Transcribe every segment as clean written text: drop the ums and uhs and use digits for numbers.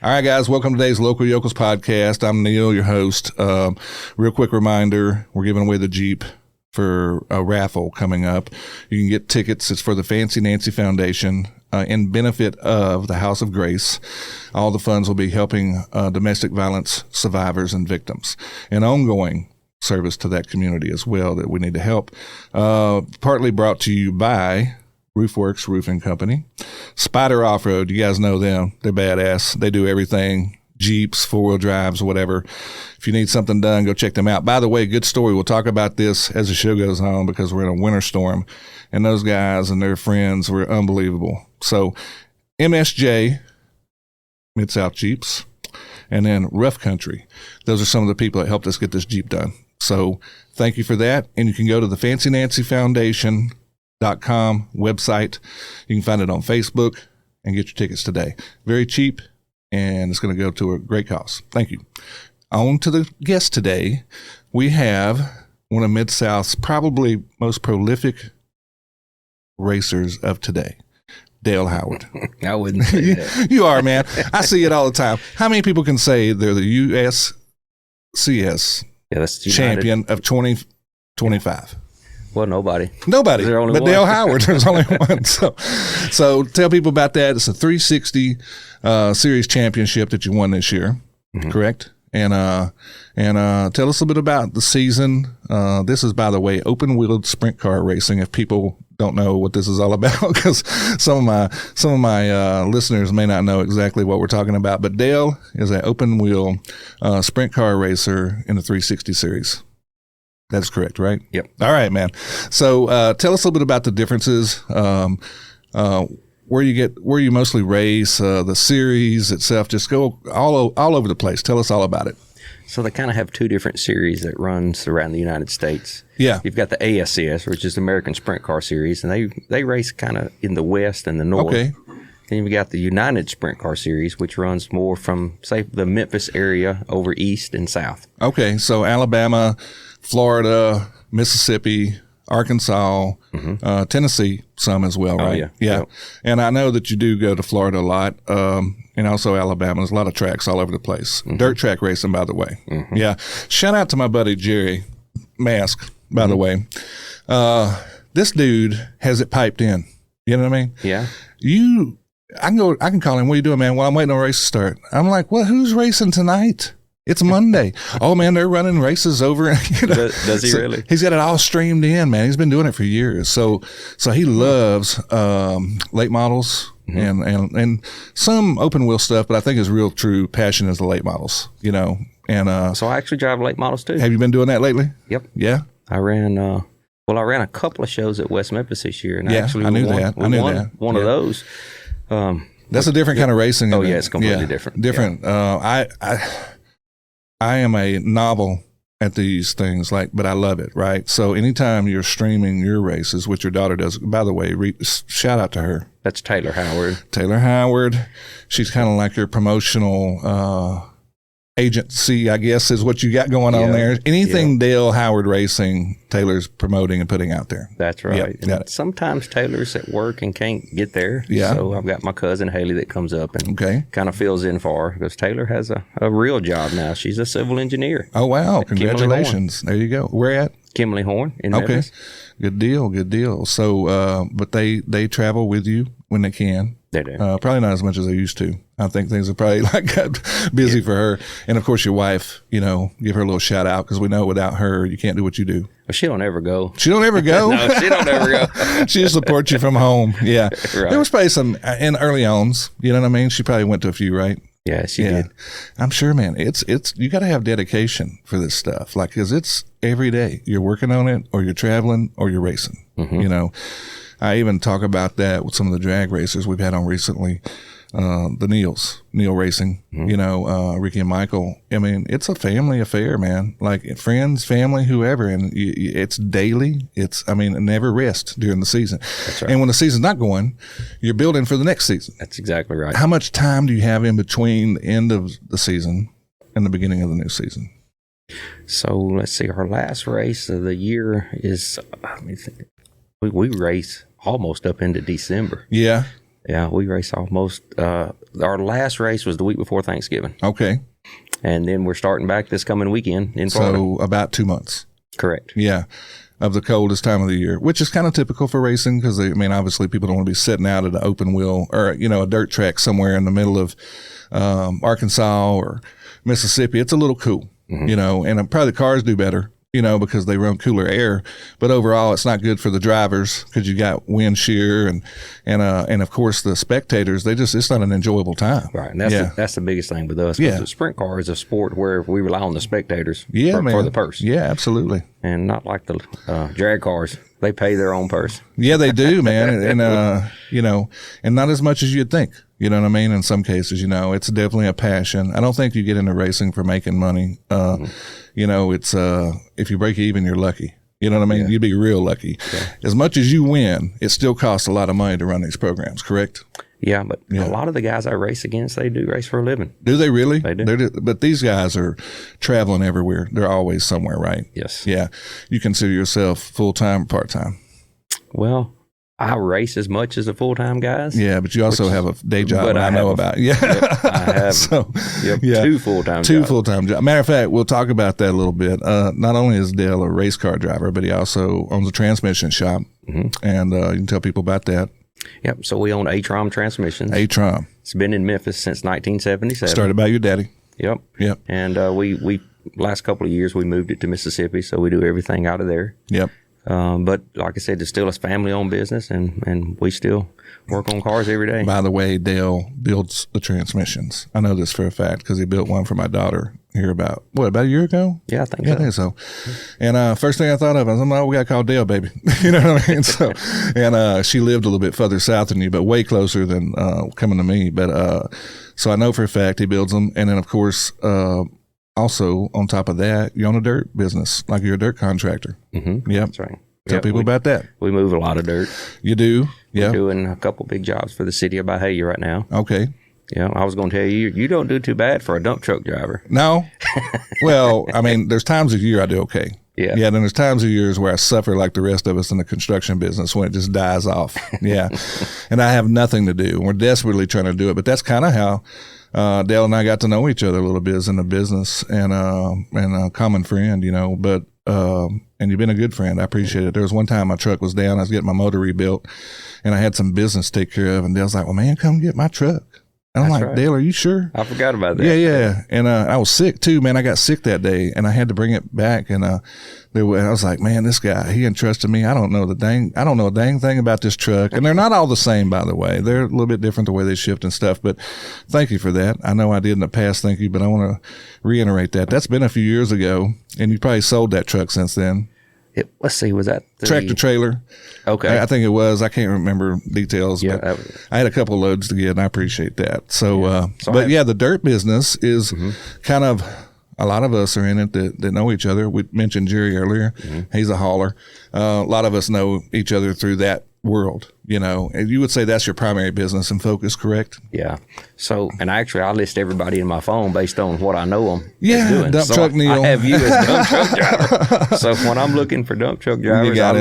All right, guys, welcome to today's Local Yokels Podcast. I'm Neil, your host. Real quick reminder, we're giving away the Jeep for a raffle coming up. You can get tickets. It's for the Fancy Nancy Foundation in benefit of the House of Grace. All the funds will be helping domestic violence survivors and victims, and ongoing service to that community as well that we need to help. Partly brought to you by Roofworks Roofing Company. Spider Off-Road, you guys know them. They're badass. They do everything. Jeeps, four-wheel drives, whatever. If you need something done, go check them out. By the way, good story. We'll talk about this as the show goes on because we're in a winter storm, and those guys and their friends were unbelievable. So MSJ, Mid-South Jeeps, and then Rough Country. Those are some of the people that helped us get this Jeep done. So thank you for that. And you can go to the Fancy Nancy Foundation.com website. You can find it on Facebook and get your tickets today. Very cheap, and it's going to go to a great cause. Thank you. On to the guest today. We have one of Mid-South's probably most prolific racers of today, Dale Howard. I wouldn't say that. You are, man. I see it all the time. How many people can say they're the USCS champion of 2025? Well, nobody. Nobody. There only but one. Dale Howard, there's only one. So tell people about that. It's a 360 series championship that you won this year, correct? And tell us a bit about the season. This is, by the way, open-wheeled sprint car racing. If people don't know what this is all about, because some of my listeners may not know exactly what we're talking about. But Dale is an open-wheel sprint car racer in the 360 series. That's correct, right? Yep. All right, man. So tell us a little bit about the differences. Where you mostly race, the series itself. Just go all over the place. Tell us all about it. So they kind of have two different series that runs around the United States. Yeah. You've got the ASCS, which is the American Sprint Car Series, and they race kind of in the West and the North. Okay. Then you've got the United Sprint Car Series, which runs more from, say, the Memphis area over east and south. Okay, so Alabama, Florida, Mississippi, Arkansas, Tennessee, some as well, right? Oh, yeah. Yep. And I know that you do go to Florida a lot, and also Alabama. There's a lot of tracks all over the place. Dirt track racing, by the way. Yeah. Shout out to my buddy Jerry Mask, by the way. This dude has it piped in. You know what I mean? Yeah. I can call him. What are you doing, man? Well, I'm waiting on a race to start. I'm like, well, who's racing tonight? It's Monday. Oh, man, they're running races over. Does he really? He's got it all streamed in, man. He's been doing it for years. So he loves late models and some open wheel stuff, but I think his real true passion is the late models, And so I actually drive late models too. Have you been doing that lately? Yep. Yeah. I ran a couple of shows at West Memphis this year, and I knew that. One of those. That's a different kind of racing. Oh, yeah, it's completely different. Different. Yeah. I am a novel at these things, but I love it, right? So anytime you're streaming your races, which your daughter does, by the way, shout out to her. That's Taylor Howard. Taylor Howard. She's kind of like your promotional agency, I guess, is what you got going on there. Anything Dale Howard Racing, Taylor's promoting and putting out there. That's right. And sometimes Taylor's at work and can't get there. Yeah. So I've got my cousin Haley that comes up and kind of fills in for her, because Taylor has a real job now. She's a civil engineer. Oh, wow. Congratulations. There you go. Where at? Kimberly Horn in Memphis. Good deal. So, but they travel with you when they can. They do. Probably not as much as they used to. I think things are probably got busy for her. And of course, your wife, give her a little shout out, because we know without her, you can't do what you do. Well, she don't ever go. She don't ever go? No, she don't ever go. She just supports you from home. Yeah. Right. There was probably some in early ons, you know what I mean? She probably went to a few, right? Yeah, she did. I'm sure, man. It's you got to have dedication for this stuff, because it's every day. You're working on it, or you're traveling, or you're racing. I even talk about that with some of the drag racers we've had on recently. The Neil Racing, Ricky and Michael. I mean, it's a family affair, man. Like friends, family, whoever, and it's daily. Never rest during the season. That's right. And when the season's not going, you're building for the next season. That's exactly right. How much time do you have in between the end of the season and the beginning of the new season? So let's see. Our last race of the year is, we race almost up into December. Yeah. Yeah, we race almost our last race was the week before Thanksgiving. Okay. And then we're starting back this coming weekend in Florida. So about 2 months. Correct. Yeah. Of the coldest time of the year, which is kind of typical for racing because, obviously people don't want to be sitting out at an open wheel or, a dirt track somewhere in the middle of Arkansas or Mississippi. It's a little cool, and probably the cars do better, because they run cooler air. But overall, it's not good for the drivers because you got wind shear and of course the spectators. It's not an enjoyable time. Right, and that's the biggest thing with us. Yeah, the sprint car is a sport where we rely on the spectators. For the purse. Yeah, absolutely. And not like the drag cars. They pay their own purse. Yeah, they do, man. And and not as much as you'd think. You know what I mean? In some cases, it's definitely a passion. I don't think you get into racing for making money. It's if you break even, you're lucky. You know what I mean? Yeah. You'd be real lucky. Yeah. As much as you win, it still costs a lot of money to run these programs, correct? Yeah, but a lot of the guys I race against, they do race for a living. Do they really? They do. But these guys are traveling everywhere. They're always somewhere, right? Yes. Yeah. You consider yourself full-time or part-time? Well, I race as much as the full-time guys. Yeah, but you also have a day job I know about. Yeah. Yep, I have 2 full-time jobs. 2 full-time jobs. Matter of fact, we'll talk about that a little bit. Not only is Dale a race car driver, but he also owns a transmission shop. Mm-hmm. And you can tell people about that. Yep. So we own A-Trom Transmissions. A-Trom. It's been in Memphis since 1977. Started by your daddy. Yep. And we last couple of years we moved it to Mississippi, so we do everything out of there. Yep. But like I said, it's still a family-owned business, and we still work on cars every day. By the way, Dale builds the transmissions. I know this for a fact because he built one for my daughter here about a year ago? Yeah, I think so. And first thing I thought of, I was like, we got to call Dale, baby. You know what I mean? So, and she lived a little bit further south than you, but way closer than coming to me. But so I know for a fact he builds them. And then, of course, also on top of that, you own a dirt business, like you're a dirt contractor. Mm-hmm. Yep. That's right. Tell people about that. We move a lot of dirt. You do? Yeah. We're doing a couple big jobs for the city of Bahia right now. Okay. Yeah, I was going to tell you, you don't do too bad for a dump truck driver. No. Well, there's times of year I do okay. Yeah. Yeah, then there's times of years where I suffer like the rest of us in the construction business when it just dies off. Yeah. And I have nothing to do. We're desperately trying to do it. But that's kind of how Dale and I got to know each other a little bit in the business and a common friend, But and you've been a good friend. I appreciate it. There was one time my truck was down. I was getting my motor rebuilt, and I had some business to take care of. And Dale's like, well, man, come get my truck. And I'm like, Dale, are you sure? I forgot about that. Yeah. And I was sick too, man. I got sick that day and I had to bring it back. And I was like, man, this guy, he entrusted me. I don't know a dang thing about this truck. And they're not all the same, by the way. They're a little bit different the way they shift and stuff. But thank you for that. I know I did in the past, thank you, but I want to reiterate that. That's been a few years ago, and you probably sold that truck since then. Let's see, was that tractor trailer? Okay, I think it was. I can't remember details, but I had a couple of loads to get, and I appreciate that. So, the dirt business is kind of, a lot of us are in it that know each other. We mentioned Jerry earlier. Mm-hmm. He's a hauler. A lot of us know each other through that world, and you would say that's your primary business and focus, correct? Yeah. So, and actually, I list everybody in my phone based on what I know them. Yeah, dump truck Neil. I have you as dump truck driver. So when I'm looking for dump truck drivers, I got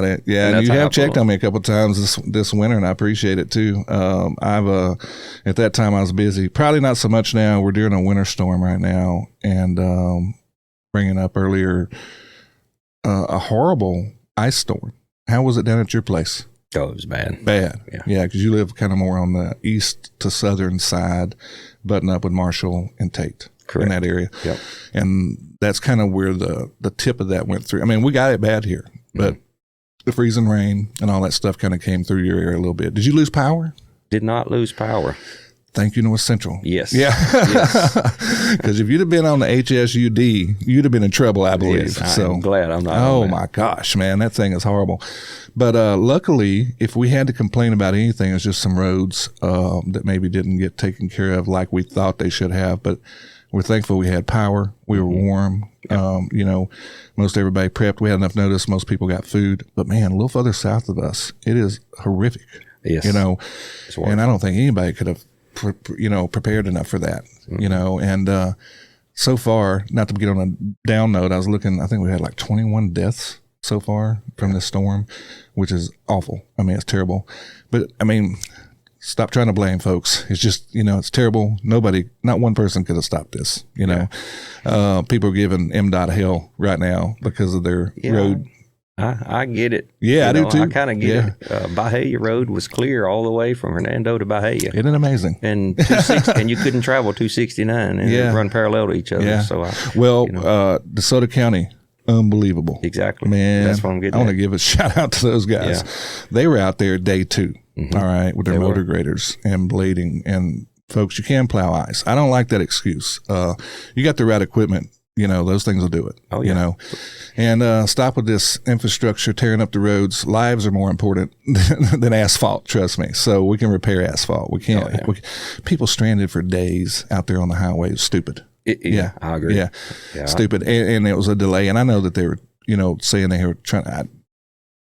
it. Yeah, and you have checked on me a couple of times this winter, and I appreciate it too. At that time I was busy. Probably not so much now. We're doing a winter storm right now, and bringing up earlier a horrible ice storm. How was it down at your place? Oh, it was bad. Bad. Yeah, because you live kind of more on the east to southern side, button up with Marshall and Tate. Correct. In that area. Yep. And that's kind of where the tip of that went through. We got it bad here, but the freezing rain and all that stuff kind of came through your area a little bit. Did you lose power? Did not lose power. Thank you, North Central. Yes. Yeah. Because if you'd have been on the HSUD, you'd have been in trouble, I believe. Yes, I'm glad I'm not. Oh, my gosh, man. That thing is horrible. But luckily, if we had to complain about anything, it's just some roads that maybe didn't get taken care of like we thought they should have. But we're thankful we had power. We were warm. Yep. Most everybody prepped. We had enough notice. Most people got food. But, man, a little further south of us, it is horrific. Yes. And I don't think anybody could have prepared enough for that, and so far, not to get on a down note, I was looking, I think we had like 21 deaths so far from this storm, which is awful. It's terrible. But Stop trying to blame folks. It's just, it's terrible. Not one person could have stopped this, People are giving MDOT hell right now because of their road. I get it. Yeah, I do too. I kind of get it. Bahia Road was clear all the way from Hernando to Bahia. Isn't it amazing? And and you couldn't travel 269 and run parallel to each other. Yeah. So DeSoto County, unbelievable. Exactly. Man, that's what I'm getting I want to give a shout out to those guys. Yeah. They were out there day 2, all right, with their motor graders and blading. And folks, you can plow ice. I don't like that excuse. You got the right equipment. Those things will do it. Oh, yeah. And stop with this infrastructure, tearing up the roads. Lives are more important than asphalt, trust me. So we can repair asphalt. We can't. Oh, yeah. People stranded for days out there on the highway. Stupid. Yeah, I agree. Yeah. Stupid. And it was a delay. And I know that they were, saying they were trying.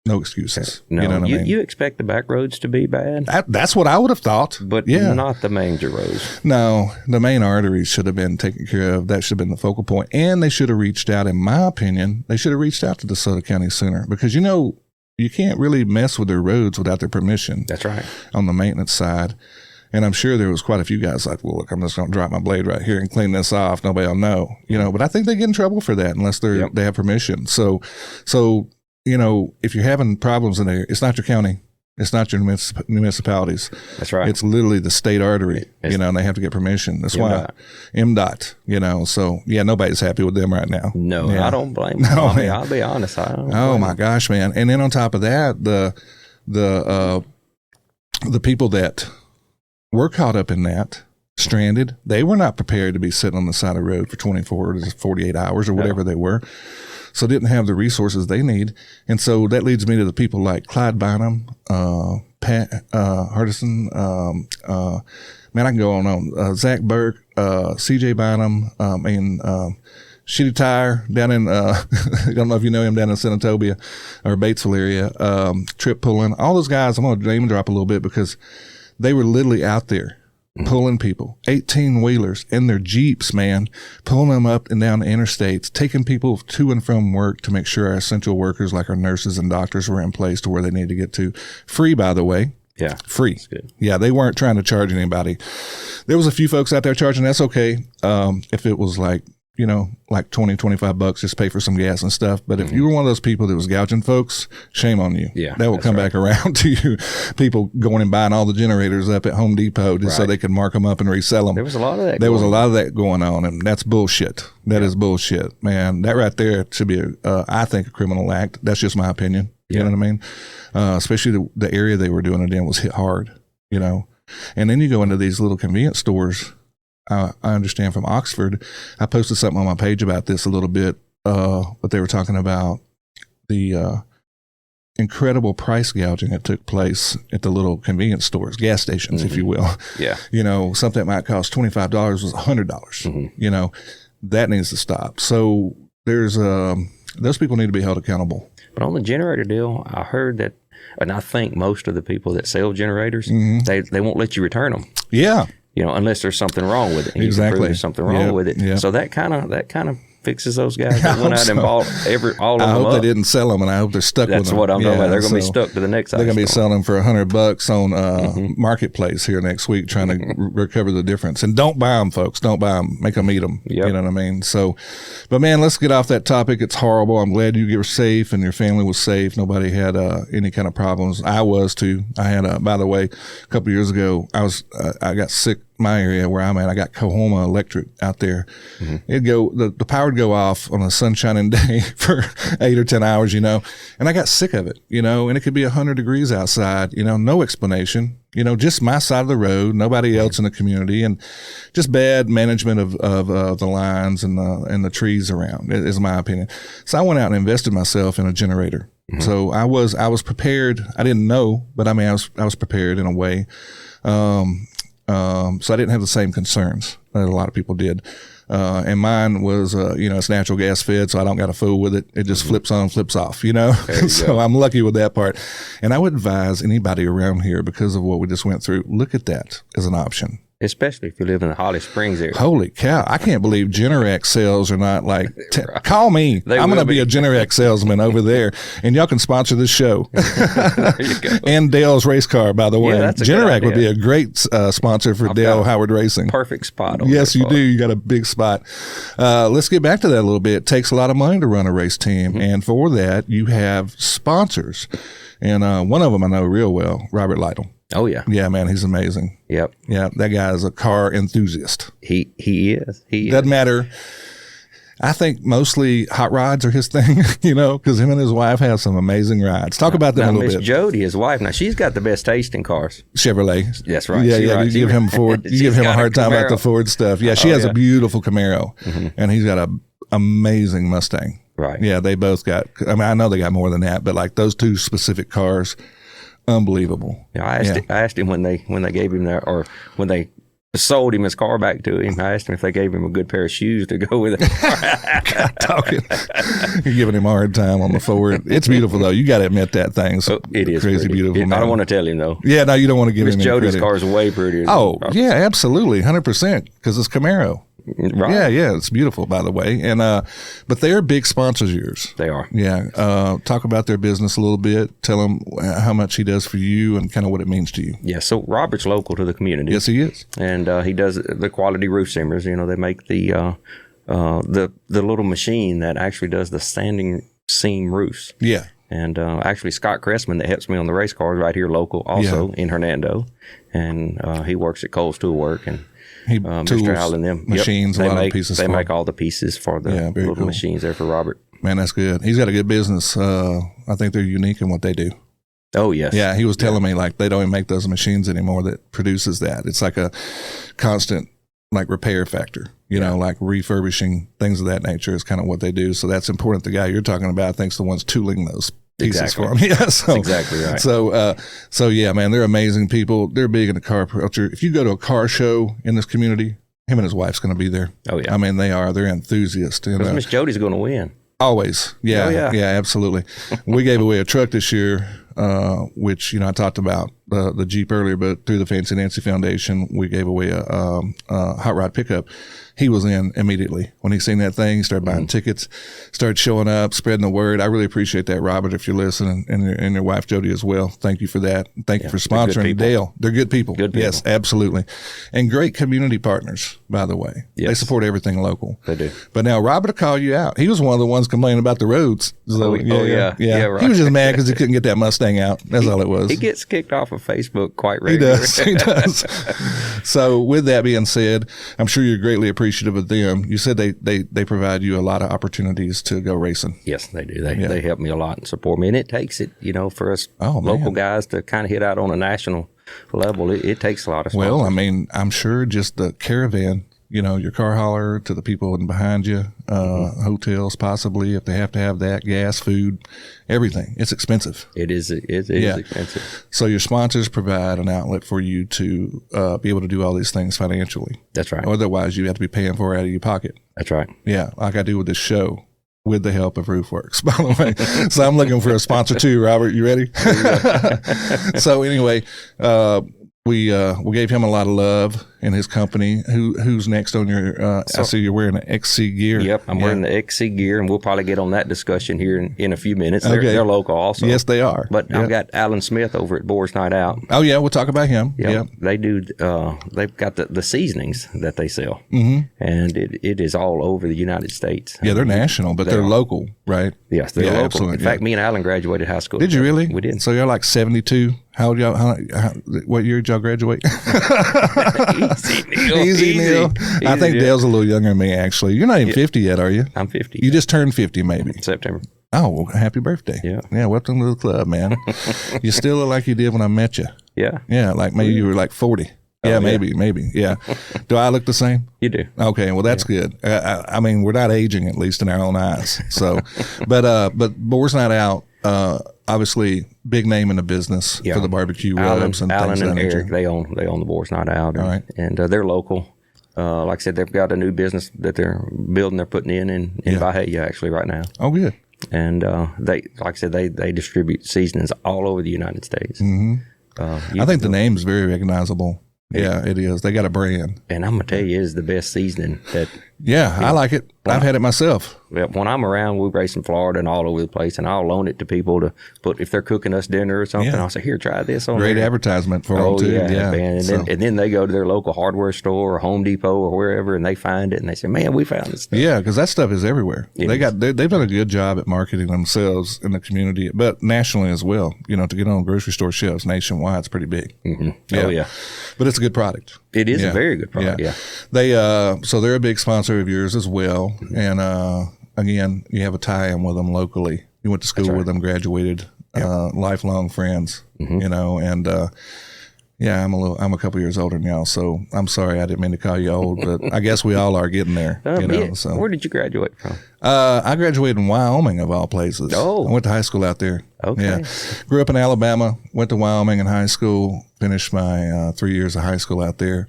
No excuses. No, you know what I mean? You expect the back roads to be bad? That's what I would have thought. But not the major roads. No, the main arteries should have been taken care of. That should have been the focal point. And they should have reached out, in my opinion, to DeSoto County sooner. Because, you can't really mess with their roads without their permission. That's right. On the maintenance side. And I'm sure there was quite a few guys like, well, look, I'm just going to drop my blade right here and clean this off. Nobody will know. But I think they get in trouble for that unless they have permission. So if you're having problems in there, it's not your county. It's not your municipalities. That's right. It's literally the state artery, and they have to get permission. That's why MDOT, so nobody's happy with them right now. No, I don't blame them. I'll be honest. My gosh, man. And then on top of that, the people that were caught up in that, stranded, they were not prepared to be sitting on the side of the road for 24 to 48 hours or whatever they were. So didn't have the resources they need. And so that leads me to the people like Clyde Bynum, Pat Hardison, man, I can go on. Zach Burke, CJ Bynum, and Shitty Tire down in, I don't know if you know him, down in Senatobia or Batesville area, Trip Pulling, all those guys, I'm going to name drop a little bit because they were literally out there pulling people, 18-wheelers in their Jeeps, man, pulling them up and down the interstates, taking people to and from work to make sure our essential workers like our nurses and doctors were in place to where they need to get to. Free, by the way. Yeah. Free. That's good. Yeah, they weren't trying to charge anybody. There was a few folks out there charging. That's okay. If it was like, like $20, $25, just pay for some gas and stuff. But if you were one of those people that was gouging folks, shame on you. Yeah, that will come back around to you. People going and buying all the generators up at Home Depot just so they could mark them up and resell them. There was a lot of that. There was a lot of that going on, and that's bullshit. That is bullshit, man. That right there should be, I think, a criminal act. That's just my opinion. You know what I mean? Especially the area they were doing it in was hit hard, And then you go into these little convenience stores. I understand from Oxford. I posted something on my page about this a little bit, but they were talking about the incredible price gouging that took place at the little convenience stores, gas stations, if you will. Yeah. Something that might cost $25 was $100. That needs to stop. So there's those people need to be held accountable. But on the generator deal, I heard that, and I think most of the people that sell generators, they won't let you return them. Yeah. Unless there's something wrong with it. And exactly. You can prove there's something wrong with it. Yep. So that kind of fixes those guys that went out and bought all of them. I hope up. they didn't sell them, and I hope they're stuck with them. That's what I'm talking about. They're going to be stuck to the next. They're going to be selling them for $100 on Marketplace here next week, trying to recover the difference. And don't buy them, folks. Don't buy them. Make them eat them. Yep. You know what I mean? So, but man, let's get off that topic. It's horrible. I'm glad you were safe and your family was safe. Nobody had any kind of problems. I was too. I had, by the way, a couple of years ago, I got sick. My area where I'm at, I got Coahoma Electric out there. It'd go, the power would go off on a sunshining day for 8 or 10 hours, and I got sick of it, and it could be 100 degrees outside, no explanation, just my side of the road, nobody else in the community, and just bad management of the lines and the trees around, is my opinion. So I went out and invested myself in a generator. So I was prepared. I didn't know, but I was prepared in a way. So I didn't have the same concerns that a lot of people did. And mine was, it's natural gas fed, so I don't got to fool with it. It just flips on, flips off, So go. I'm lucky with that part. And I would advise anybody around here, because of what we just went through, look at that as an option. especially if you live in the Holly Springs area. Holy cow. I can't believe Generac sales are not like, call me. I'm going to be a Generac salesman over there. And y'all can sponsor this show. There you go. And Dale's race car, by the way. Yeah, that's a Generac good would be a great sponsor for Dale Howard Racing. Perfect spot. Yes, you do. You got a big spot. Let's get back to that a little bit. It takes a lot of money to run a race team. Mm-hmm. And for that, you have sponsors. And one of them I know real well, Robert Lytle. Oh, yeah. Yeah, man, he's amazing. Yep. Yeah, that guy is a car enthusiast. He is. Doesn't matter. I think mostly hot rods are his thing, because him and his wife have some amazing rides. Talk about them a little bit. Miss Jody, his wife, now she's got the best taste in cars. Chevrolet. That's right. Yeah, you give him Ford. You give him a hard time about the Ford stuff. Yeah, she has a beautiful Camaro, and he's got an amazing Mustang. Right. Yeah, they both got, I know they got more than that, but like those two specific cars, unbelievable. Yeah, I asked him when they gave him that, or when they sold him his car back to him. I asked him if they gave him a good pair of shoes to go with it. Talking, you're giving him a hard time on the Ford. It's beautiful though. You got to admit that thing's it is crazy pretty beautiful. I don't want to tell him though. Yeah, no, you don't want to give him. Miss Jody's car is way prettier. Oh yeah, absolutely, 100%, because it's Camaro. Right. Yeah, it's beautiful, by the way. And but they're big sponsors of yours. They are. Yeah. Talk about their business a little bit. Tell them how much he does for you and kind of what it means to you. Yeah. So Robert's local to the community. Yes, he is. And he does the quality roof seamers. They make the little machine that actually does the standing seam roofs. Yeah. And actually, Scott Cressman, that helps me on the race cars right here local, also in Hernando. And he works at Cole's Tool Work. And Mr. Allen, them machines, a lot of pieces. They make all the pieces for the little machines there for Robert. Man, that's good. He's got a good business. I think they're unique in what they do. Oh, yes. Yeah, he was telling me like they don't even make those machines anymore that produces that. It's like a constant like repair factor, like refurbishing, things of that nature is kind of what they do. So that's important. The guy you're talking about, I think, is the one's tooling those pieces for him. Yeah, that's exactly right. So yeah, man, they're amazing people. They're big in the car culture. If you go to a car show in this community, him and his wife's going to be there. Oh yeah. I mean, they are. They're enthusiasts. Because Miss Jody's going to win. Always. Yeah. Yeah, absolutely. We gave away a truck this year, which, I talked about the Jeep earlier, but through the Fancy Nancy Foundation, we gave away a hot rod pickup. He was in immediately. When he seen that thing, he started buying tickets, started showing up, spreading the word. I really appreciate that, Robert, if you're listening, and your wife, Jody, as well. Thank you for that. Thank you for sponsoring Dale. They're good people. Good people. Yes, absolutely. And great community partners, by the way. Yes. They support everything local. They do. But now Robert will call you out. He was one of the ones complaining about the roads. So, yeah, right. He was just mad because he couldn't get that Mustang out. That's all it was. He gets kicked off of Facebook quite regularly. He does. So with that being said, I'm sure you're greatly appreciative of them. You said they provide you a lot of opportunities to go racing. Yes, they do. They help me a lot and support me. And it takes it, for us local guys to kind of hit out on a national level. It takes a lot of sponsors. Well, I mean, I'm sure just the caravan, your car hauler to the people in behind you, hotels possibly, if they have to have that, gas, food, everything. It's expensive. It is expensive. So your sponsors provide an outlet for you to be able to do all these things financially. That's right. Otherwise, you have to be paying for it out of your pocket. That's right. Yeah, like I do with this show. With the help of Roofworks, by the way. So I'm looking for a sponsor too, Robert. You ready? So anyway, we gave him a lot of love in his company. Who's next on your? I see you're wearing an XC gear. Yep, I'm wearing the XC gear, and we'll probably get on that discussion here in a few minutes. They're local also. Yes, they are. But I've got Alan Smith over at Boar's Night Out. Oh yeah, we'll talk about him. Yep. They do. They've got the seasonings that they sell, and it is all over the United States. Yeah, they're national, but they're local, right? Yes, they're local. Absolutely. In fact, me and Alan graduated high school. Did you really? We did. So you're like 72. How old y'all? What year did y'all graduate? Easy, Neil. I think Dale's a little younger than me, actually. You're not even 50 yet, are you? I'm 50. You just turned 50, maybe. September. Oh, well, happy birthday. Yeah. Yeah, welcome to the club, man. You still look like you did when I met you. Yeah. Yeah, like maybe you were like 40. Yeah, maybe. Yeah. Do I look the same? You do. Okay, well, that's good. I mean, we're not aging, at least in our own eyes. So, but Boar's Night Out, obviously, big name in the business for the barbecue rubs and Alan things and of that nature. Eric, they own the Boar's Night Out. All right. And they're local. Like I said, they've got a new business that they're building. They're putting in Bahia actually right now. Oh, good. And like I said, they distribute seasonings all over the United States. Mm-hmm. I think the name is very recognizable. Yeah, it is. They got a brand. And I'm going to tell you, it is the best seasoning that. Yeah, I like it. I've had it myself. When I'm around, we race in Florida and all over the place, and I'll loan it to people to put, if they're cooking us dinner or something, I'll say, here, try this on Great there. advertisement for them, too. Yeah, man. And then they go to their local hardware store or Home Depot or wherever, and they find it, and they say, man, we found this stuff. Yeah, because that stuff is everywhere. They've done a good job at marketing themselves in the community, but nationally as well. You know, to get on grocery store shelves nationwide, it's pretty big. Mm-hmm. Yeah. Oh, yeah. But it's a good product. It is a very good product, They so they're a big sponsor of yours as well. And again, you have a tie-in with them locally. You went to school with them, graduated, lifelong friends, you know, and I'm a couple years older than y'all, so I'm sorry I didn't mean to call you old, but I guess we all are getting there. You know, so. Where did you graduate from? I graduated in Wyoming, of all places. Oh. I went to high school out there. Okay. Yeah. Grew up in Alabama, went to Wyoming in high school, finished my 3 years of high school out there,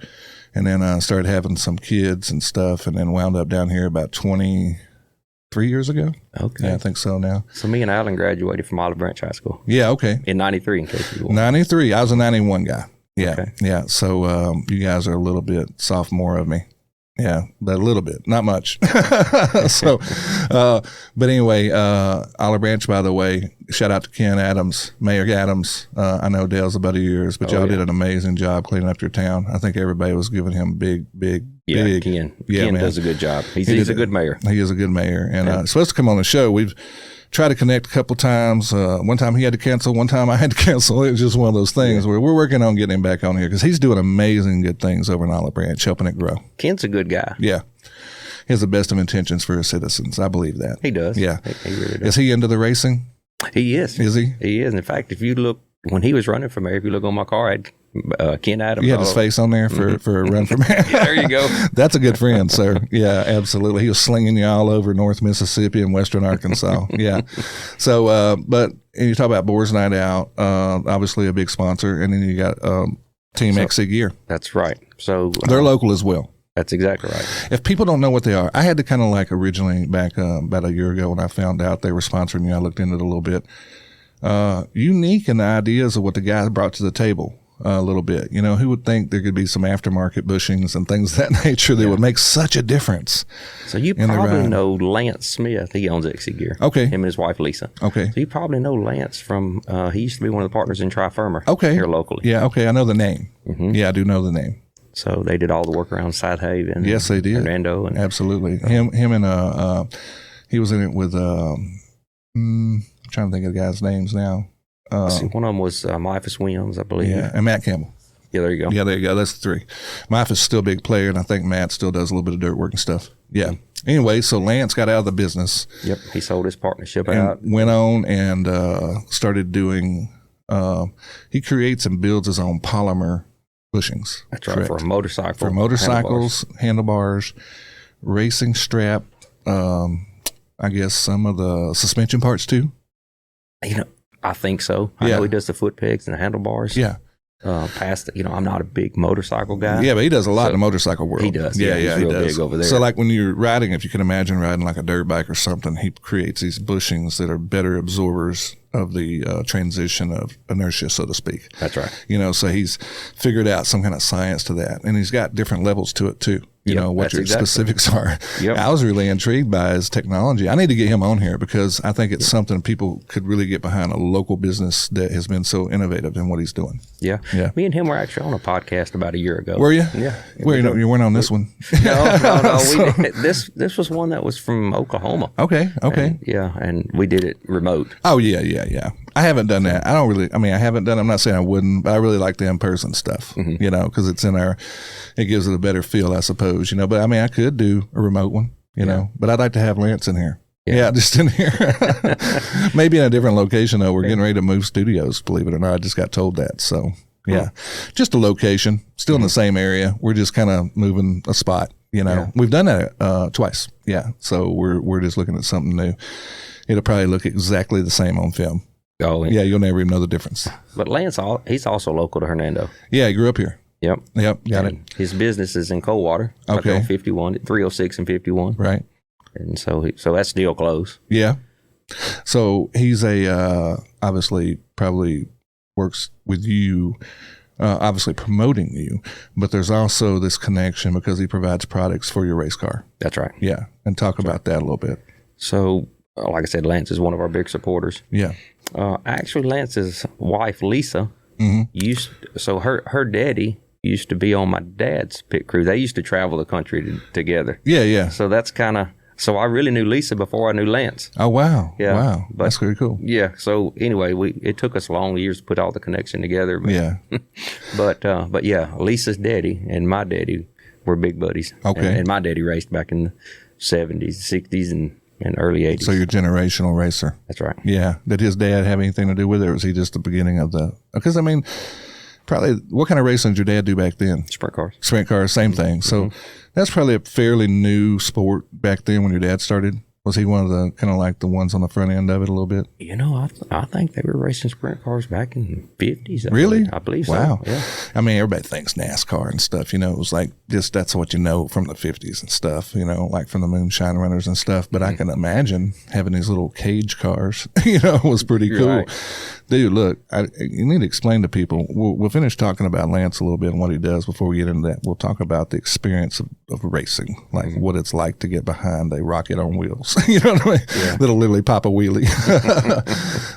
and then started having some kids and stuff, and then wound up down here about 23 years ago. Okay. Yeah, I think so now. So me and Alan graduated from Olive Branch High School. Yeah, okay. In 93, in case you want. 93. I was a 91 guy. Yeah, okay. Yeah. So you guys are a little bit sophomore of me. Yeah, but a little bit, not much. So, but anyway, Olive Branch, by the way, shout out to Ken Adams, Mayor Adams. I know Dale's a buddy of yours, but y'all did an amazing job cleaning up your town. I think everybody was giving him big. Ken. Yeah, Ken man. does a good job. He's a good mayor. He is a good mayor, and supposed to come on the show. We've tried to connect a couple times. One time he had to cancel. One time I had to cancel. It was just one of those things where we're working on getting him back on here because he's doing amazing good things over in Olive Branch, helping it grow. Ken's a good guy. Yeah. He has the best of intentions for his citizens. I believe that. He does. Yeah. He really does. Is he into the racing? He is. Is he? He is. In fact, if you look, when he was running for mayor, if you look on my car, I had Ken Adams. You had his face on there for a run for mayor. Yeah, there you go. That's a good friend, sir. Yeah, absolutely. He was slinging you all over North Mississippi and Western Arkansas. Yeah. So, but you talk about Boars Night Out, obviously a big sponsor, and then you got Team XC Gear. That's right. So they're local as well. That's exactly right. If people don't know what they are, I had to kind of like originally back about a year ago when I found out they were sponsoring you, I looked into it a little bit. Unique in the ideas of what the guy brought to the table. A little bit, you know, who would think there could be some aftermarket bushings and things of that nature that would make such a difference? So you probably know Lance Smith. He owns XC Gear. Okay. Him and his wife Lisa. Okay. So you probably know Lance from. He used to be one of the partners in Tri-Firmer. Okay. Here locally. Yeah. Okay. I know the name. Mm-hmm. Yeah, I do know the name. So they did all the work around South Haven. Yes, they did. Hernando. And, absolutely. Him and he was in it with. I'm trying to think of the guys' names now. One of them was Myfus Williams, I believe. Yeah, and Matt Campbell. Yeah, there you go. Yeah, there you go. That's the three. Myfus is still a big player, and I think Matt still does a little bit of dirt work and stuff. Yeah. Anyway, so Lance got out of the business. Yep, he sold his partnership and out. Went on and started doing. He creates and builds his own polymer bushings. That's right, for a motorcycle. For motorcycles, handlebars, racing strap. I guess some of the suspension parts too. You know. I think so. I know he does the foot pegs and the handlebars. Yeah. I'm not a big motorcycle guy. Yeah, but he does a lot in the motorcycle world. He does. Yeah, he's real big over there. So like when you're riding, if you can imagine riding like a dirt bike or something, he creates these bushings that are better absorbers of the transition of inertia, so to speak. That's right. You know, so he's figured out some kind of science to that. And he's got different levels to it too. You know, what your specifics are. Yep. I was really intrigued by his technology. I need to get him on here because I think it's something people could really get behind, a local business that has been so innovative in what he's doing. Yeah. Me and him were actually on a podcast about a year ago. Were you? Yeah. You weren't on this one? No. This was one that was from Oklahoma. Okay. And we did it remote. Oh, yeah. I haven't done that. I haven't done it. I'm not saying I wouldn't, but I really like the in-person stuff, you know, because it gives it a better feel, I suppose, you know. But I could do a remote one, you know, but I'd like to have Lance in here. Yeah, just in here. Maybe in a different location, though. We're getting ready to move studios, believe it or not. I just got told that. So, yeah, just a location, still in the same area. We're just kind of moving a spot, you know. We've done that twice. Yeah. So we're just looking at something new. It'll probably look exactly the same on film. Oh, yeah, you'll never even know the difference. But Lance, he's also local to Hernando. Yeah, he grew up here. Yep. Got it. His business is in Coldwater. Okay. On 51, 306 and 51. Right. And so that's still close. Yeah. So he's obviously probably works with you obviously promoting you, but there's also this connection because he provides products for your race car. That's right. Yeah. And talk about that a little bit. So, like I said, Lance is one of our big supporters. Yeah. Actually, Lance's wife, Lisa, Mm-hmm. her daddy used to be on my dad's pit crew. They used to travel the country together. Yeah, yeah. So that's kind of, so I really knew Lisa before I knew Lance. Oh, wow. Yeah. Wow. But, that's very cool. Yeah. So anyway, it took us long years to put all the connection together. But, Yeah. but yeah, Lisa's daddy and my daddy were big buddies. Okay. And my daddy raced back in the 70s, 60s, and early 80s. So you're a generational racer. That's right. Yeah. Did his dad have anything to do with it, or was he just the beginning of the, because I mean, probably, what kind of racing did your dad do back then? Sprint cars. Sprint cars, same thing. So that's probably a fairly new sport back then when your dad started. Was he one of the kind of like the ones on the front end of it a little bit? You know, I think they were racing sprint cars back in the 50s. Really? I believe so. Wow. Yeah. I mean, everybody thinks NASCAR and stuff, you know, it was like just, that's what you know from the 50s and stuff, you know, like from the Moonshine Runners and stuff. But I can imagine having these little cage cars, you know, was pretty cool. Right. Dude, look, you need to explain to people. We'll finish talking about Lance a little bit and what he does before we get into that. We'll talk about the experience of racing, like what it's like to get behind a rocket on wheels. You know what I mean? Yeah. That'll literally pop a wheelie.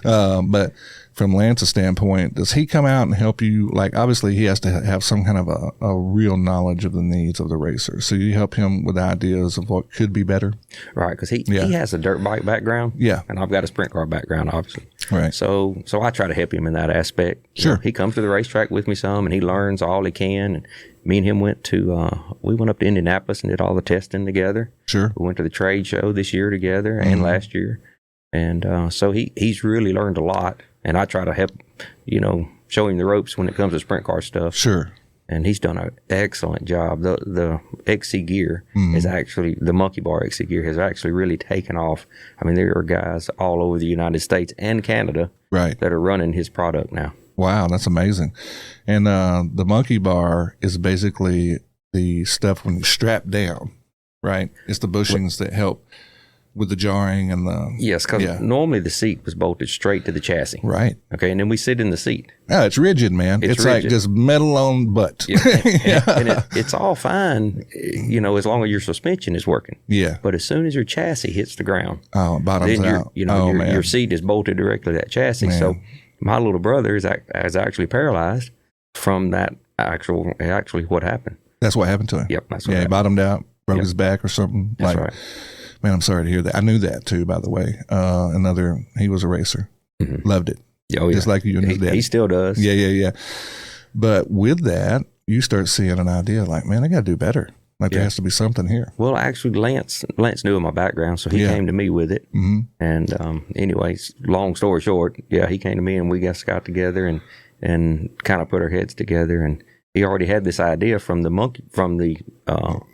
But from Lance's standpoint, does he come out and help you? Like, obviously, he has to have some kind of a real knowledge of the needs of the racer. So you help him with ideas of what could be better? Right, because he has a dirt bike background. Yeah. And I've got a sprint car background, obviously. Right. So I try to help him in that aspect. Sure. You know, he comes to the racetrack with me some, and he learns all he can. And me and him we went up to Indianapolis and did all the testing together. Sure. We went to the trade show this year together and last year. And so he's really learned a lot. And I try to help, you know, show him the ropes when it comes to sprint car stuff. Sure. And he's done an excellent job. The XC gear is actually, the Monkey Bar XC gear has actually really taken off. I mean, there are guys all over the United States and Canada Right. that are running his product now. Wow, that's amazing. And the Monkey Bar is basically the stuff when you strap down, right? It's the bushings that help with the jarring and the... Yes, because normally the seat was bolted straight to the chassis. Right. Okay, and then we sit in the seat. Yeah, it's rigid, man. It's like just metal on butt. Yeah, and it's all fine, you know, as long as your suspension is working. Yeah. But as soon as your chassis hits the ground, it bottoms then out. Your seat is bolted directly to that chassis. Man. So my little brother is actually paralyzed from that actually what happened. That's what happened to him. Yep, that's what he happened. bottomed out, broke his back or something. That's right. Man, I'm sorry to hear that. I knew that too, by the way. He was a racer. Loved it. Oh, yeah. Just like you and his dad. He still does. Yeah. But with that, you start seeing an idea like, man, I got to do better. Like there has to be something here. Well, actually, Lance knew my background, so he came to me with it. Mm-hmm. And anyways, long story short, he came to me and we got together and kind of put our heads together. And he already had this idea from the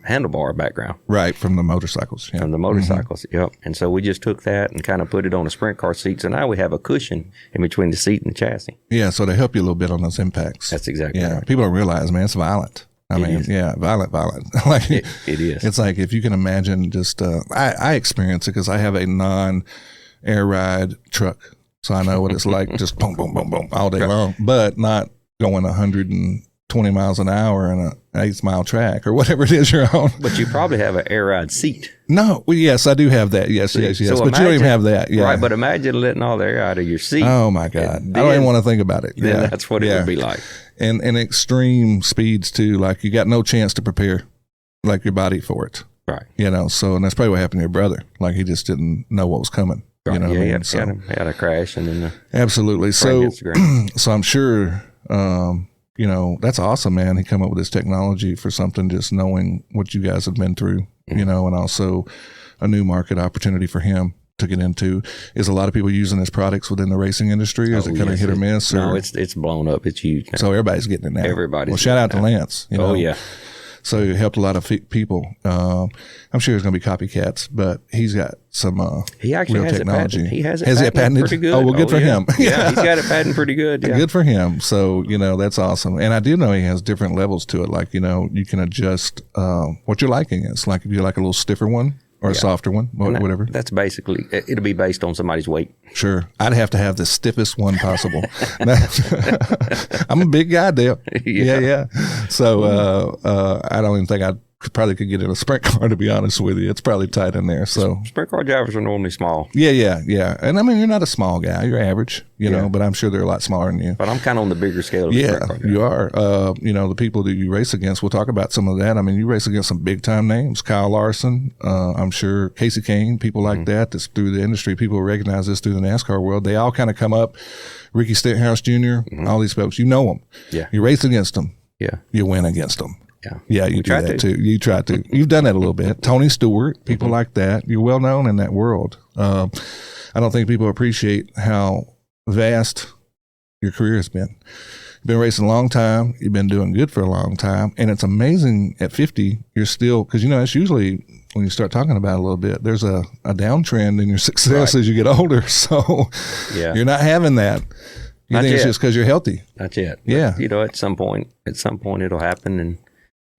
handlebar background. Right, from the motorcycles. Yeah. From the motorcycles, yep. And so we just took that and kind of put it on a sprint car seat. So now we have a cushion in between the seat and the chassis. Yeah, so they help you a little bit on those impacts. That's exactly right. People don't realize, man, it's violent. Violent. Like it is. It's like if you can imagine just, I experience it because I have a non-air ride truck. So I know what it's like, just boom, boom, boom, boom, all day long, but not going 120 miles an hour in an 8-mile track or whatever it is you're on. But you probably have an air ride seat. No, yes, I do have that. Yes. So But you don't even have that. Yeah. Right, but imagine letting all the air out of your seat. Oh, my God. I don't even want to think about it. Then that's what it would be like. And extreme speeds, too. Like, you got no chance to prepare, like, your body for it. Right. You know, so, and that's probably what happened to your brother. Like, he just didn't know what was coming. Right. You know what I mean? So, had a crash and then absolutely. So I'm sure, you know, that's awesome, man. He come up with this technology for something, just knowing what you guys have been through, you know, and also a new market opportunity for him to get into. Is a lot of people using his products within the racing industry? Or is it kind of hit or miss? No, it's blown up. It's huge now. So everybody's getting it now. Everybody's. Well, shout out to Lance. You know? Oh, yeah. So he helped a lot of people. I'm sure there's going to be copycats, but he's got some he actually real has technology. It patented. He has it patented pretty good. Oh, well, good for him. Yeah, he's got it patented pretty good. Yeah. Good for him. So, you know, that's awesome. And I do know he has different levels to it. Like, you know, you can adjust what your liking is. Like if you like a little stiffer one, or a softer one, whatever. That's basically, it'll be based on somebody's weight. Sure. I'd have to have the stiffest one possible. I'm a big guy, Dale. Yeah. So I don't even think I probably could get in a sprint car, to be honest with you. It's probably tight in there. So sprint car drivers are normally small. Yeah. And I mean, you're not a small guy. You're average, you know, but I'm sure they're a lot smaller than you. But I'm kind of on the bigger scale of sprint car driver. You are. You know, the people that you race against, we'll talk about some of that. I mean, you race against some big time names. Kyle Larson, I'm sure Casey Kane, people like that, that's through the industry. People recognize this through the NASCAR world. They all kind of come up. Ricky Stenhouse Jr., all these folks, you know them. Yeah. You race against them. Yeah. You win against them. Yeah, you do that too. You try to. You've done that a little bit. Tony Stewart, people like that. You're well known in that world. I don't think people appreciate how vast your career has been. You've been racing a long time. You've been doing good for a long time. And it's amazing at 50, you're still, because, you know, it's usually when you start talking about it a little bit, there's a downtrend in your success as you get older. So you're not having that. You think it's just because you're healthy. Not yet. Yeah. But, you know, at some point it'll happen, and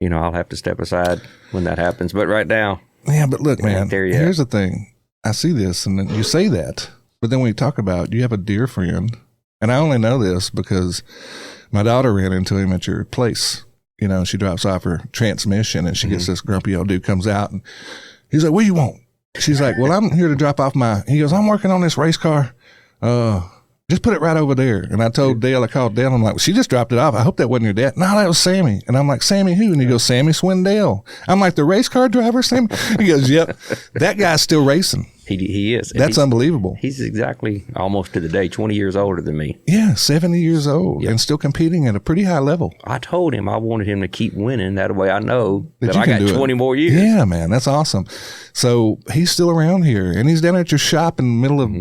you know, I'll have to step aside when that happens. But right now, but look, man, here's the thing. I see this, and you say that, but then when you talk about, you have a dear friend, and I only know this because my daughter ran into him at your place. You know, she drops off her transmission, and she gets this grumpy old dude comes out, and he's like, "What do you want?" She's like, "Well, I'm here to drop off he goes, "I'm working on this race car. Just put it right over there." And I told Dale, I called Dale, I'm like, "Well, she just dropped it off. I hope that wasn't your dad." "No, that was Sammy." And I'm like, "Sammy who?" And he goes, "Sammy Swindell." I'm like, "The race car driver, Sammy?" He goes, "Yep." That guy's still racing. He is. That's unbelievable. He's exactly almost to the day 20 years older than me. Yeah, 70 years old and still competing at a pretty high level. I told him I wanted him to keep winning. That way I know that I got 20 more years. Yeah, man, that's awesome. So he's still around here, and he's down at your shop in the middle of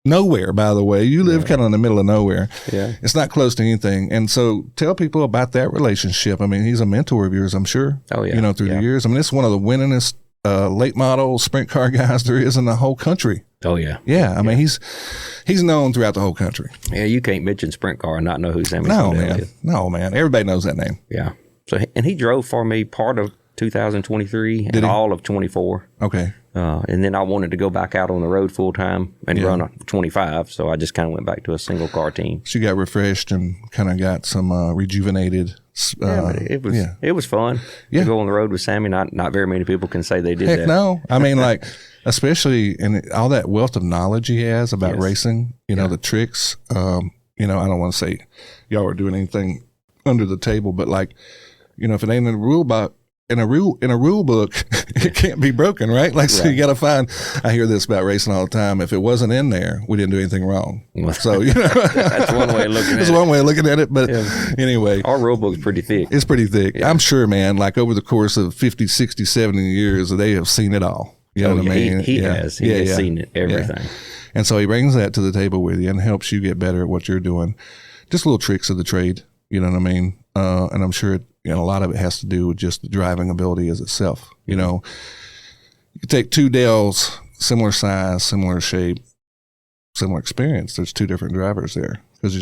nowhere, by the way. You live kind of in the middle of nowhere. Yeah. It's not close to anything. And so tell people about that relationship. I mean, he's a mentor of yours, I'm sure. Oh, yeah. You know, through the years. I mean, it's one of the winningest late model sprint car guys there is in the whole country. Oh, yeah. Yeah. I mean, he's known throughout the whole country. Yeah, you can't mention sprint car and not know who Sammy Swindell is. No, man. Everybody knows that name. Yeah. So, and he drove for me part of 2023 and all of 24. Okay. And then I wanted to go back out on the road full time and run a 25. So I just kind of went back to a single car team. So you got refreshed and kind of got some rejuvenated. It was fun to go on the road with Sammy. Not very many people can say they did that. No. I mean, like, especially in all that wealth of knowledge he has about racing, you know, the tricks. You know, I don't want to say y'all are doing anything under the table, but like, you know, if it ain't in the rule book, in a rule book, it can't be broken, right? Like, so you got to find. I hear this about racing all the time. If it wasn't in there, we didn't do anything wrong. So you know, that's one way of looking at it. That's one way of looking at it. But anyway, our rule book's pretty thick. It's pretty thick. I'm sure, man. Like over the course of 50, 60, 70 years, they have seen it all. You know what I mean? He has. He has seen it, everything. Yeah. And so he brings that to the table with you and helps you get better at what you're doing. Just little tricks of the trade. You know what I mean? And I'm sure a lot of it has to do with just the driving ability as itself. You know, you could take two Dales, similar size, similar shape, similar experience. There's two different drivers there because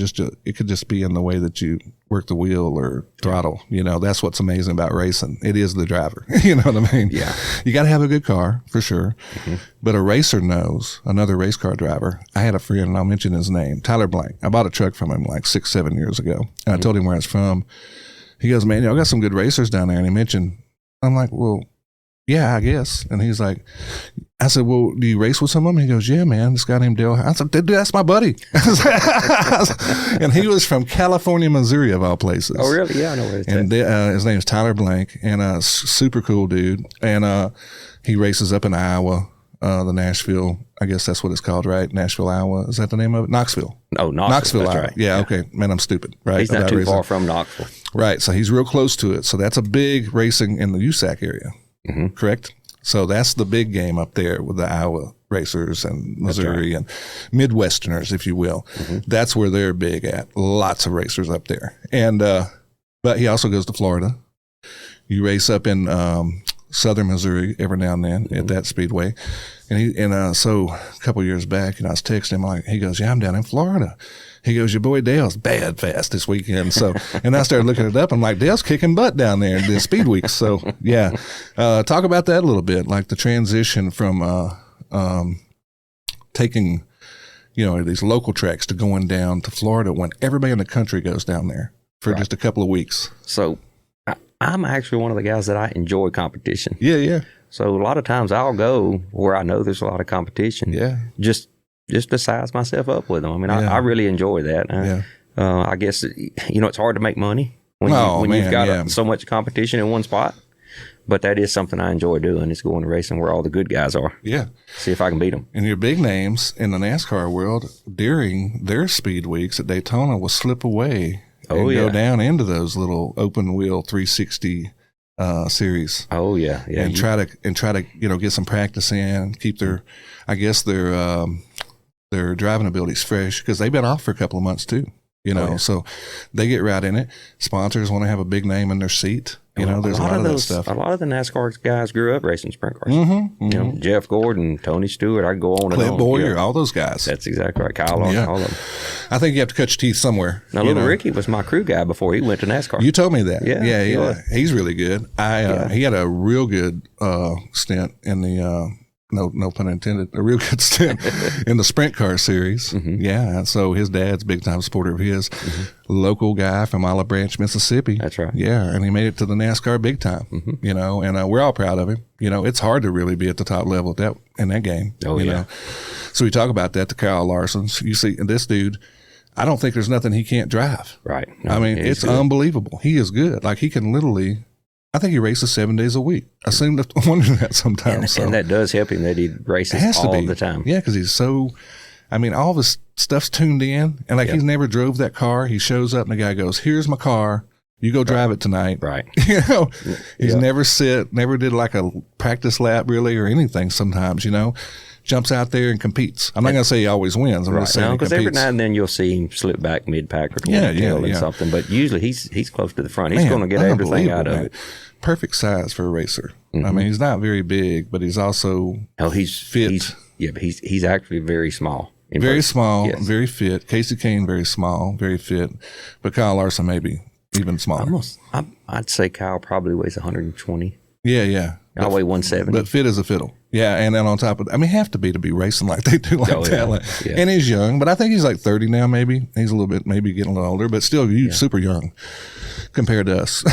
it could just be in the way that you work the wheel or throttle. You know, that's what's amazing about racing. It is the driver. You know what I mean? Yeah. You got to have a good car for sure. But a racer knows, another race car driver. I had a friend, and I'll mention his name, Tyler Blank. I bought a truck from him like 6-7 years ago. And I told him where it's from. He goes, "Man, y'all got some good racers down there." And he mentioned, I'm like, "Well, yeah, I guess." And he's like, I said, "Well, do you race with some of them?" He goes, "Yeah, man, this guy named Dale." I said, "Dude, that's my buddy." And he was from California, Missouri, of all places. Oh, really? Yeah, I know where it's And his name is Tyler Blank, and super cool dude. And he races up in Iowa, the Nashville, I guess that's what it's called, right? Nashville, Iowa. Is that the name of it? Knoxville. Oh, Knoxville, Iowa. Right. Yeah, okay. Man, I'm stupid, right? He's not too far from Knoxville. Right. So he's real close to it. So that's a big racing in the USAC area, correct? So that's the big game up there with the Iowa racers and Missouri and Midwesterners, if you will. That's where they're big at. Lots of racers up there. And but he also goes to Florida. You race up in Southern Missouri every now and then at that speedway. And so a couple of years back, and I was texting him, he goes, yeah, I'm down in Florida. He goes, your boy Dale's bad fast this weekend. So, and I started looking it up. I'm like, Dale's kicking butt down there in the speed weeks. So yeah. Talk about that a little bit, like the transition from, taking, these local tracks to going down to Florida when everybody in the country goes down there for just a couple of weeks. So I'm actually one of the guys that I enjoy competition. Yeah. So a lot of times I'll go where I know there's a lot of competition. Yeah. Just to size myself up with them. I mean, I really enjoy that. I guess, it's hard to make money when you've got so much competition in one spot. But that is something I enjoy doing, is going to racing where all the good guys are. Yeah. See if I can beat them. And your big names in the NASCAR world during their speed weeks at Daytona will slip away and go down into those little open wheel 360 series. Oh yeah. And try to get some practice in, keep their driving abilities fresh, because they've been off for a couple of months too. So they get right in it. Sponsors want to have a big name in their seat. There's a lot of that stuff. A lot of the NASCAR guys grew up racing sprint cars. Jeff Gordon, Tony Stewart, I go on and Clint on. Boyer, all those guys. That's exactly right. Kyle Larson, all of them. I think you have to cut your teeth somewhere. Now, little Ricky was my crew guy before he went to NASCAR. You told me that. Yeah. He's really good. He had a real good stint in the no pun intended, a real good stint in the sprint car series. Yeah. So his dad's a big time supporter of his. Local guy from Olive Branch, Mississippi. That's right. Yeah. And he made it to the NASCAR big time, and we're all proud of him. It's hard to really be at the top level in that game. Oh, yeah. So we talk about that, the Kyle Larsons. You see, this dude, I don't think there's nothing he can't drive. Right. No, I mean, it's good. Unbelievable. He is good. Like, he can literally, I think he races 7 days a week. I seem to wonder that sometimes. And that does help him that he races all the time. Yeah, because he's so, all of his stuff's tuned in. And he's never drove that car. He shows up and the guy goes, here's my car. You go drive it tonight. Right. He's never did like a practice lap really or anything sometimes, Jumps out there and competes. I'm not going to say he always wins. I'm just saying because every now and then you'll see him slip back mid-pack or tail and something. But usually he's close to the front. He's going to get everything out of it. Perfect size for a racer. I mean, he's not very big, but he's also he's fit. But he's actually very small. Very small, very fit. Casey Kane, very small, very fit. But Kyle Larson, maybe even smaller. I'd say Kyle probably weighs 120. Yeah. I weigh 170. But fit as a fiddle. Yeah, and then on top of have to be racing like they do that. Yeah. And he's young, but I think he's like 30 now maybe. He's a little bit, maybe getting a little older, but still super young compared to us.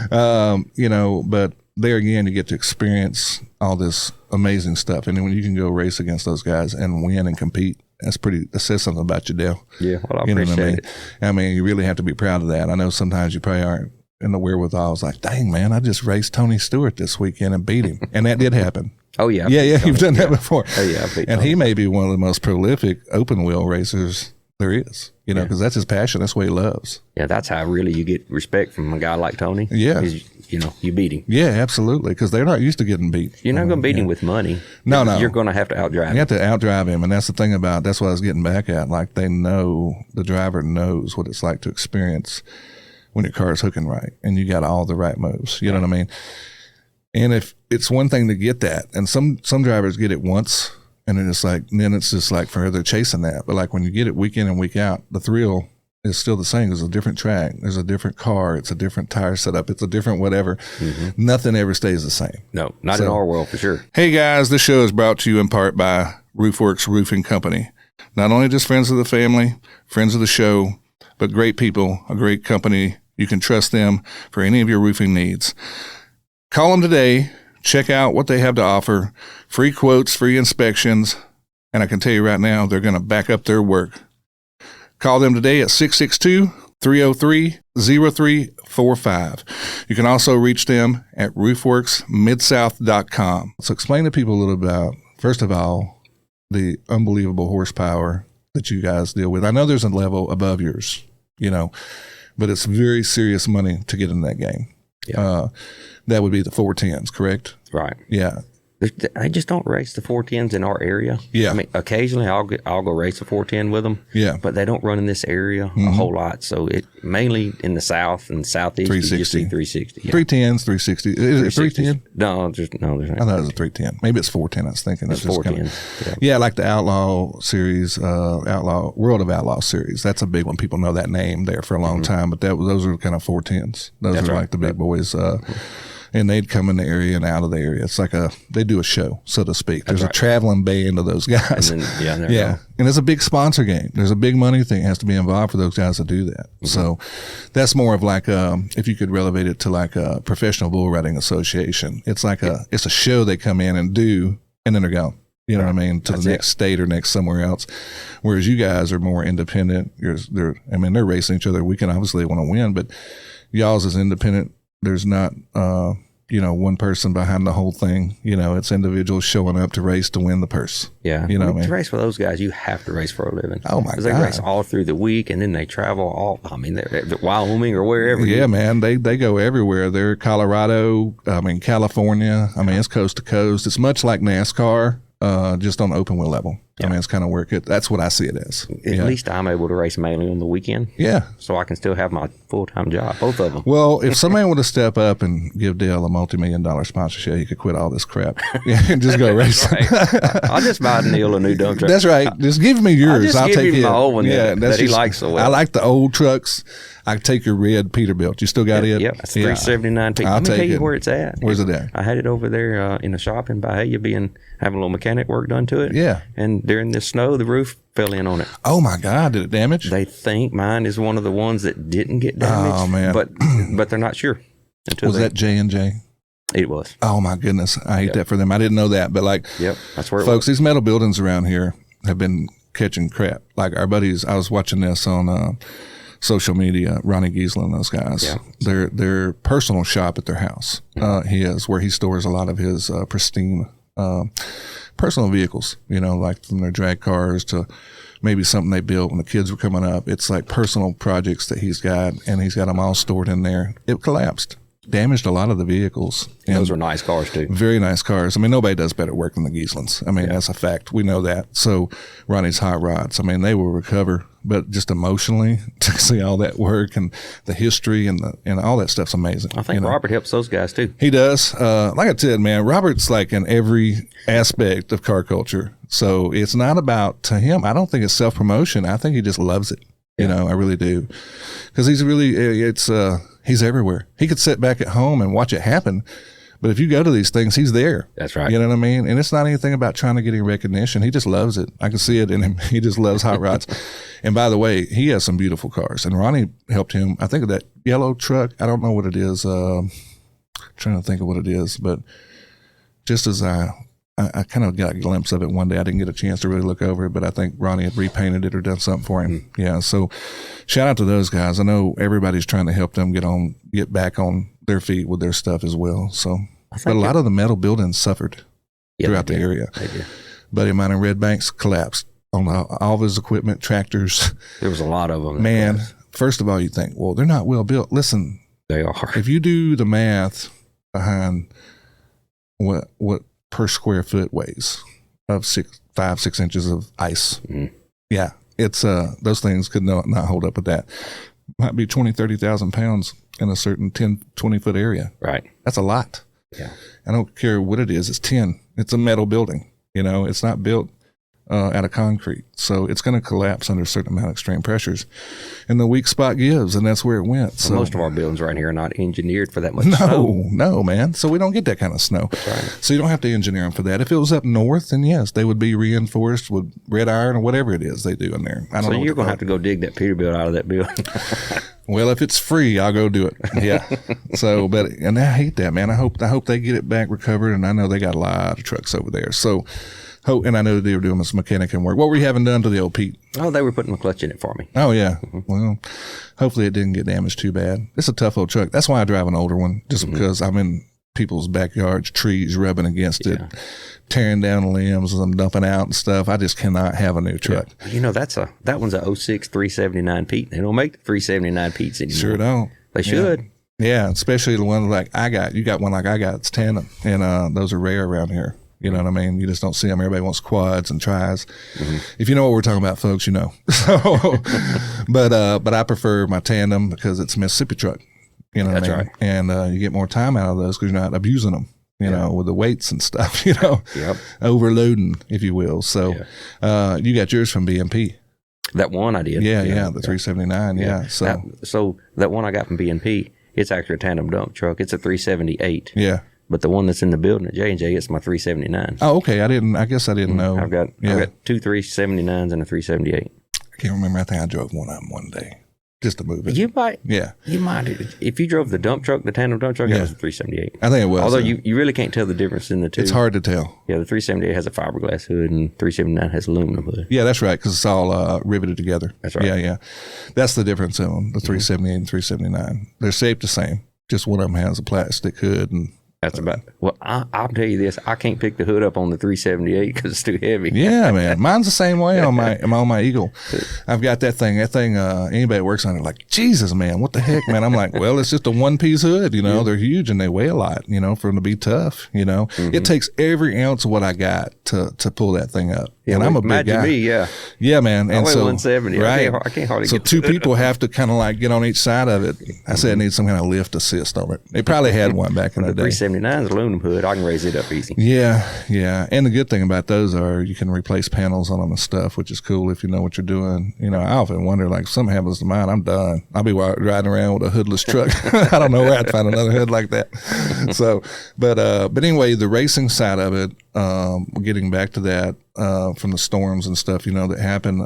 But there again, you get to experience all this amazing stuff. And then when you can go race against those guys and win and compete, that says something about you, Dale. Yeah, well, I appreciate it. I mean, you really have to be proud of that. I know sometimes you probably aren't in the wherewithal. I was like, dang, man, I just raced Tony Stewart this weekend and beat him. And that did happen. Oh, yeah. Yeah, you've done that before. Oh, yeah. And he may be one of the most prolific open wheel racers there is, because that's his passion. That's what he loves. Yeah, that's how really you get respect from a guy like Tony. Yeah. You beat him. Yeah, absolutely, because they're not used to getting beat. You're not going to beat him with money. No. You're going to have to outdrive him. You have to outdrive him, and that's the thing that's what I was getting back at. Like, the driver knows what it's like to experience when your car is hooking right and you got all the right moves. You know what I mean? And if it's one thing to get that, and some drivers get it once, and then it's just like forever chasing that. But like when you get it week in and week out, the thrill is still the same. There's a different track. There's a different car. It's a different tire setup. It's a different whatever. Nothing ever stays the same. No, not in our world for sure. Hey guys, this show is brought to you in part by RoofWorks Roofing Company. Not only just friends of the family, friends of the show, but great people, a great company. You can trust them for any of your roofing needs. Call them today. Check out what they have to offer. Free quotes, free inspections. And I can tell you right now, they're going to back up their work. Call them today at 662-303-0345. You can also reach them at roofworksmidsouth.com. So explain to people a little about, first of all, the unbelievable horsepower that you guys deal with. I know there's a level above yours, but it's very serious money to get in that game. Yeah. That would be the 410s, correct? Right. Yeah. They just don't race the 410s in our area. Yeah. I mean, occasionally I'll go race a 410 with them. Yeah. But they don't run in this area a whole lot. So it mainly in the south and southeast. 360. You just see 360. Yeah. 310s, 360. Is it 310? No, there's not. I thought it was a 310. Maybe it's 410. I was thinking It's 410. Yeah, like the Outlaw series, World of Outlaw series. That's a big one. People know that name there for a long time. But those are kind of 410s. Those are like the big boys. And they'd come in the area and out of the area. It's like they do a show, so to speak. There's a traveling band of those guys. And then, and it's a big sponsor game. There's a big money thing has to be involved for those guys to do that. So that's more of like if you could relevate it to like a professional bull riding association. It's like it's a show they come in and do, and then they're gone. You know what I mean? To the next state or next somewhere else. Whereas you guys are more independent. They're racing each other. We can obviously want to win, but y'all's is independent. There's not, one person behind the whole thing. It's individuals showing up to race to win the purse. Yeah. To race for those guys, you have to race for a living. Oh, my God. Because they race all through the week, and then they travel they're Wyoming or wherever. Yeah, man. They go everywhere. They're Colorado, California. It's coast to coast. It's much like NASCAR. Just on the open wheel level. Yeah. It's kind of work it. That's what I see it as. At least I'm able to race mainly on the weekend. Yeah. So I can still have my full-time job, both of them. Well, if somebody would have stepped up and give Dale a multi-million-dollar sponsorship, he could quit all this crap and just go racing. Right. I'll just buy Neil a new dump truck. That's right. Just give me yours. I'll take him my old one that he likes so well. I like the old trucks. I take your red Peterbilt. You still got it? Yep. It's 379 Peterbilt. Let me tell you where it's at. Where's it at? I had it over there in a shop in Bahia having a little mechanic work done to it. Yeah. And during the snow, the roof fell in on it. Oh, my God. Did it damage? They think mine is one of the ones that didn't get damaged. Oh, man. But they're not sure. Was that J&J? It was. Oh, my goodness. I hate that for them. I didn't know that. But, that's where folks, these metal buildings around here have been catching crap. Like our buddies, I was watching this on social media, Ronnie Giesler and those guys. Yeah. Their personal shop at their house. He has where he stores a lot of his pristine personal vehicles, like from their drag cars to maybe something they built when the kids were coming up. It's like personal projects that he's got, and he's got them all stored in there. It collapsed. Damaged a lot of the vehicles. And those were nice cars, too. Very nice cars. Nobody does better work than the Gieslins. That's a fact. We know that. So Ronnie's hot rods, they will recover. But just emotionally, to see all that work and the history and all that stuff's amazing. I think Robert helps those guys, too. He does. Like I said, man, Robert's like in every aspect of car culture. So it's not about, to him, I don't think it's self-promotion. I think he just loves it. I really do. Because he's really, he's everywhere. He could sit back at home and watch it happen. But if you go to these things, he's there. That's right. You know what I mean? And it's not anything about trying to get any recognition. He just loves it. I can see it in him. He just loves hot rods. And by the way, he has some beautiful cars. And Ronnie helped him. I think of that yellow truck. I don't know what it is. Trying to think of what it is. But just as I kind of got a glimpse of it one day. I didn't get a chance to really look over it, but I think Ronnie had repainted it or done something for him. Yeah. So shout out to those guys. I know everybody's trying to help them get back on their feet with their stuff as well. So, but a lot of the metal buildings suffered throughout the area. They did. Buddy of mine in Red Banks collapsed on all of his equipment, tractors. There was a lot of them. Man, first of all, you think, well, they're not well built. Listen, they are. If you do the math behind what per square foot weighs of 5-6 inches of ice. Mm. Yeah. It's, those things could not hold up with that. Might be 20,000-30,000 pounds in a certain 10-20 foot area. Right. That's a lot. Yeah. I don't care what it is. It's 10. It's a metal building. It's not built out of concrete. So it's going to collapse under a certain amount of extreme pressures. And the weak spot gives, and that's where it went. So most of our buildings right here are not engineered for that much snow. No, man. So we don't get that kind of snow. That's right. So you don't have to engineer them for that. If it was up north, then yes, they would be reinforced with red iron or whatever it is they do in there. I don't know. So you're going to have to go dig that Peterbilt out of that building. Well, if it's free, I'll go do it. Yeah. So, and I hate that, man. I hope they get it back recovered, and I know they got a lot of trucks over there. So, and I know they were doing some mechanic work. What were you having done to the old Pete? Oh, they were putting a clutch in it for me. Oh, yeah. Mm-hmm. Well, hopefully it didn't get damaged too bad. It's a tough old truck. That's why I drive an older one, just because I'm in people's backyards, trees rubbing against it, tearing down limbs as I'm dumping out and stuff. I just cannot have a new truck. Yeah. That one's a 06 379 Pete. They don't make the 379 Petes anymore. Sure don't. They should. Yeah, especially the one like I got. You got one like I got. It's tandem, and those are rare around here. You know what I mean? You just don't see them. Everybody wants quads and tries. If you know what we're talking about, folks, you know. So, but I prefer my tandem because it's a Mississippi truck. You know what I mean? Right. And you get more time out of those because you're not abusing them. You know, with the weights and stuff. You know, overloading, if you will. So, you got yours from BMP. That one I did. Yeah, the 379. Yeah. So that one I got from BMP, it's actually a tandem dump truck. It's a 378. Yeah. But the one that's in the building at J&J, it's my 379. Oh, okay. I guess I didn't know. I've got two 379s and a 378. I can't remember. I think I drove one of them one day just to move it. You might. Yeah. You might. If you drove the dump truck, the tandem dump truck, that was a 378. I think it was. Although you really can't tell the difference in the two. It's hard to tell. Yeah, the 378 has a fiberglass hood and 379 has aluminum hood. Yeah, that's right, because it's all riveted together. That's right. Yeah. That's the difference in them, the 378 and 379. They're shaped the same. Just one of them has a plastic hood and that's about. Well, I'll tell you this: I can't pick the hood up on the 378 because it's too heavy. Yeah, man, mine's the same way on my Eagle. I've got that thing. Anybody that works on it, like, Jesus, man, what the heck, man? I'm like, well, it's just a one-piece hood. You know, they're huge and they weigh a lot. You know, for them to be tough. You know, it takes every ounce of what I got to pull that thing up. Yeah, and I'm a big guy. Yeah, man. And I weigh so 170. Right, I can't hardly. So get two people have to kind of like get on each side of it. I said I need some kind of lift assist on it. They probably had one back in the day. 379 is aluminum hood. I can raise it up easy. Yeah. And the good thing about those are you can replace panels on them and stuff, which is cool if you know what you're doing. You know, I often wonder, like, if something happens to mine, I'm done. I'll be riding around with a hoodless truck. I don't know where I'd find another hood like that. So, but anyway, the racing side of it, getting back to that, from the storms and stuff, you know, that happen,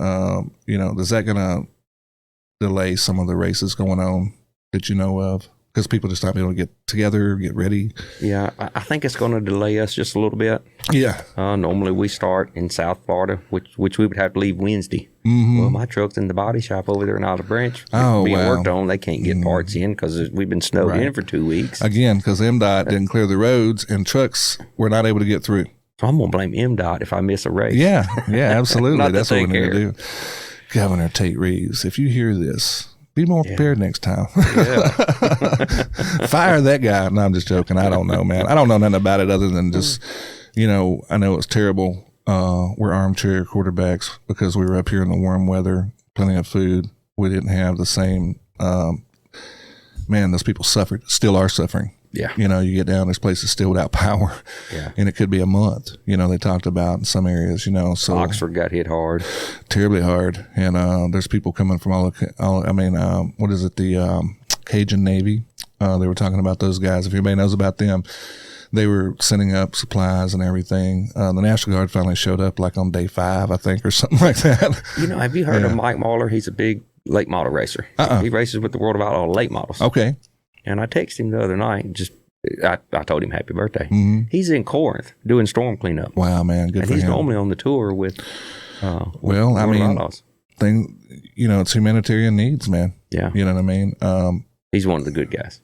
you know, is that going to delay some of the races going on that you know of? Because people just not be able to get together, get ready. Yeah, I think it's going to delay us just a little bit. Yeah. Normally we start in South Florida, which we would have to leave Wednesday. Well, my truck's in the body shop over there in Olive Branch. Being worked on. They can't get parts in because we've been snowed in for 2 weeks. Again, because MDOT didn't clear the roads and trucks were not able to get through. So I'm going to blame MDOT if I miss a race. Yeah, absolutely. That's what we need to do. Governor Tate Reeves, if you hear this, be more prepared next time. Fire that guy. No, I'm just joking. I don't know, man. I don't know nothing about it other than just, you know, I know it's terrible. We're armchair quarterbacks because we were up here in the warm weather, plenty of food. We didn't have the same, man, those people suffered, still are suffering. Yeah. You know, you get down, there's places still without power. Yeah. And it could be a month, you know, they talked about in some areas, you know. So Oxford got hit hard. Terribly hard. And there's people coming from what is it, the Cajun Navy. They were talking about those guys. If anybody knows about them, they were sending up supplies and everything. The National Guard finally showed up like on day 5, I think, or something like that. You know, have you heard of Mike Mahler? He's a big late model racer. He races with the World of Outlaw late models. Okay. And I texted him the other night. I told him happy birthday. He's in Corinth doing storm cleanup. Wow, man, good for him. And he's normally on the tour with. Well, I mean, you know, it's humanitarian needs, man. Yeah, you know what I mean. He's one of the good guys.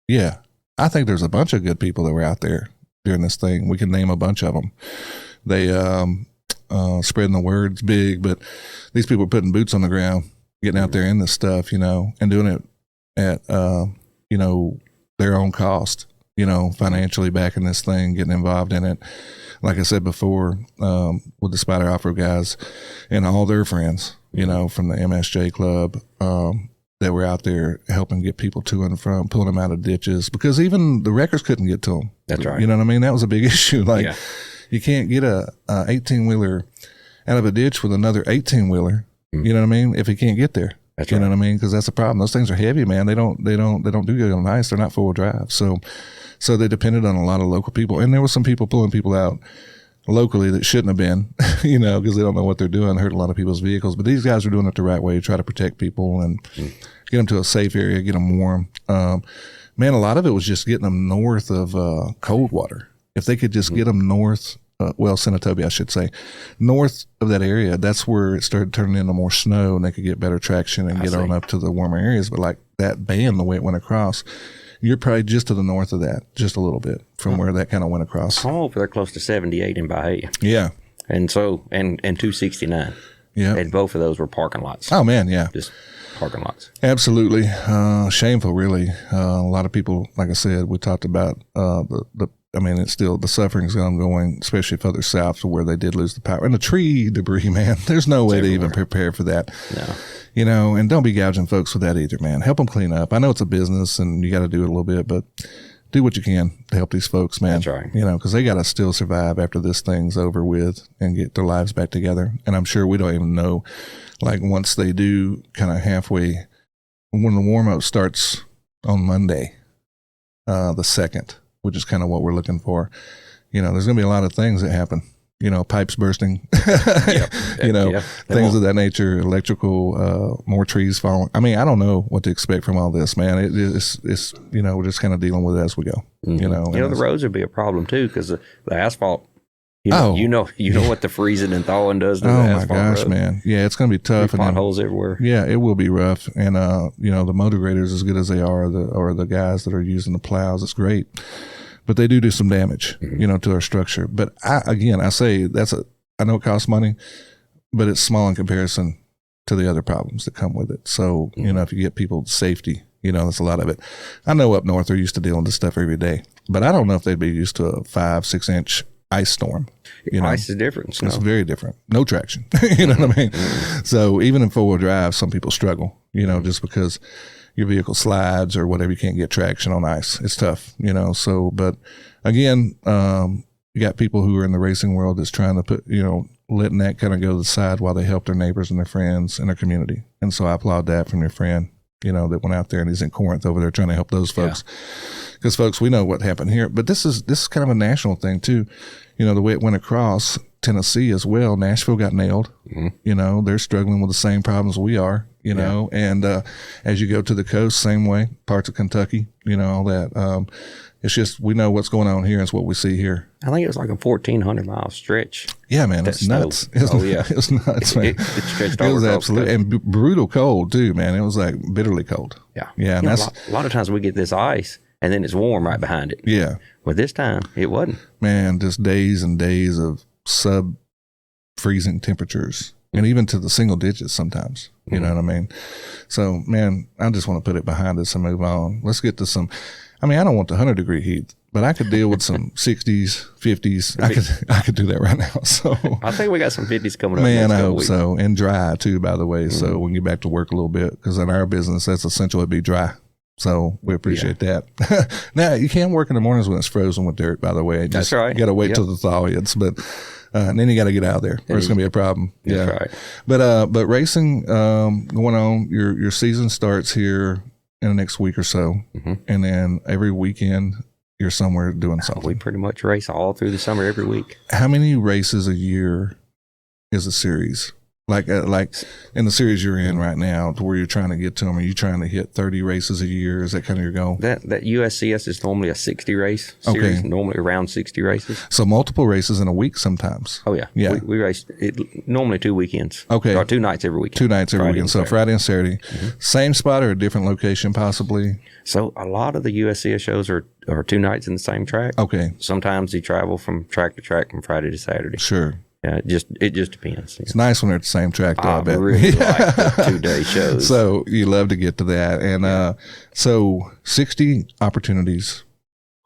Yeah, I think there's a bunch of good people that were out there during this thing. We can name a bunch of them. They spreading the word's big, but these people are putting boots on the ground, getting out there in this stuff, you know, and doing it at you know, their own cost, you know, financially backing this thing, getting involved in it. Like I said before, with the Spider Opera guys and all their friends, you know, from the MSJ Club, that were out there helping get people to and from, pulling them out of ditches, because even the wreckers couldn't get to them. That's right. You know what I mean? That was a big issue. Like, you can't get a 18-wheeler out of a ditch with another 18-wheeler. You know what I mean? If he can't get there. That's you right. know what I mean? Because that's the problem. Those things are heavy, man. They don't do good on ice. They're not 4-wheel drive. So they depended on a lot of local people. And there were some people pulling people out locally that shouldn't have been, you know, because they don't know what they're doing, hurt a lot of people's vehicles. But these guys are doing it the right way, try to protect people and get them to a safe area, get them warm. Man, a lot of it was just getting them north of Coldwater. If they could just get them north, Senatobia, I should say, north of that area, that's where it started turning into more snow and they could get better traction and get on up to the warmer areas. But like that band, the way it went across, you're probably just to the north of that, just a little bit from where that kind of went across. I'm over there close to 78 in Bahia. Yeah. And so, and 269. Yeah. And both of those were parking lots. Oh, man, yeah. Just parking lots. Absolutely. Shameful, really. A lot of people, like I said, we talked about the I mean, it's still, the suffering's ongoing, especially further south to where they did lose the power. And the tree debris, man, there's no way to even prepare for that. No. You know, and don't be gouging folks with that either, man. Help them clean up. I know it's a business and you got to do it a little bit, but do what you can to help these folks, man. That's right. You know, because they got to still survive after this thing's over with and get their lives back together. And I'm sure we don't even know, like, once they do kind of halfway, when the warm-up starts on Monday, the 2nd, which is kind of what we're looking for. You know, there's going to be a lot of things that happen. You know, pipes bursting, you know, things of that nature, electrical, more trees falling. I mean, I don't know what to expect from all this, man. It's you know, we're just kind of dealing with it as we go. You know, the roads would be a problem too, because the asphalt. You know what the freezing and thawing does to the asphalt. Oh my gosh, man! Yeah, it's going to be tough. And potholes everywhere. Yeah, it will be rough. And you know, the motor graders, as good as they are, or the guys that are using the plows, it's great. But they do some damage, you know, to our structure. But I say I know it costs money, but it's small in comparison to the other problems that come with it. So, you know, if you get people's safety, you know, that's a lot of it. I know up north they're used to dealing with this stuff every day, but I don't know if they'd be used to a 5-6 inch ice storm. You know, ice is different. It's very different. No traction. You know what I mean? So even in 4-wheel drive, some people struggle, you know, just because your vehicle slides or whatever, you can't get traction on ice. It's tough, you know. So, but again, you got people who are in the racing world that's trying to put, you know, letting that kind of go to the side while they help their neighbors and their friends and their community. And so I applaud that from your friend, you know, that went out there and he's in Corinth over there trying to help those folks. Because folks, we know what happened here, but this is kind of a national thing too. You know, the way it went across Tennessee as well. Nashville got nailed. You know, they're struggling with the same problems we are, you know, and as you go to the coast, same way, parts of Kentucky, you know, all that. It's just, we know what's going on here. It's what we see here. I think it was like a 1,400-mile stretch. Yeah, man, it's nuts. It's nuts, man. It stretched it was absolutely, and brutal cold too, man. It was like bitterly cold. Yeah. And that's a lot of times we get this ice and then it's warm right behind it. Yeah. But this time it wasn't. Man, just days and days of sub-freezing temperatures, and even to the single digits sometimes. You know what I mean? So, man, I just want to put it behind us and move on. Let's get to some. I mean, I don't want the 100-degree heat, but I could deal with some 60s, 50s. I could do that right now. So I think we got some 50s coming up. Man, I hope so, and dry too, by the way. So we can get back to work a little bit, because in our business, that's essential to be dry. So we appreciate that. Now, you can work in the mornings when it's frozen with dirt, by the way. That's right. You got to wait till the thaw hits, but and then you got to get out of there, or it's going to be a problem. That's right. But racing going on. Your season starts here in the next week or so, and then every weekend you're somewhere doing something. We pretty much race all through the summer every week. How many races a year is a series? Like in the series you're in right now, to where you're trying to get to them, are you trying to hit 30 races a year? Is that kind of your goal? That USCS is normally a 60 race series, normally around 60 races. So multiple races in a week sometimes. Oh, yeah. Yeah. We race normally 2 weekends. Okay. Or 2 nights every weekend. 2 nights every weekend. So Friday and Saturday. Same spot or a different location possibly? So a lot of the USCS shows are 2 nights in the same track. Okay. Sometimes they travel from track to track from Friday to Saturday. Sure. Yeah, it just depends. It's nice when they're at the same track, though, I bet. Really like the 2-day shows. So you love to get to that. And so 60 opportunities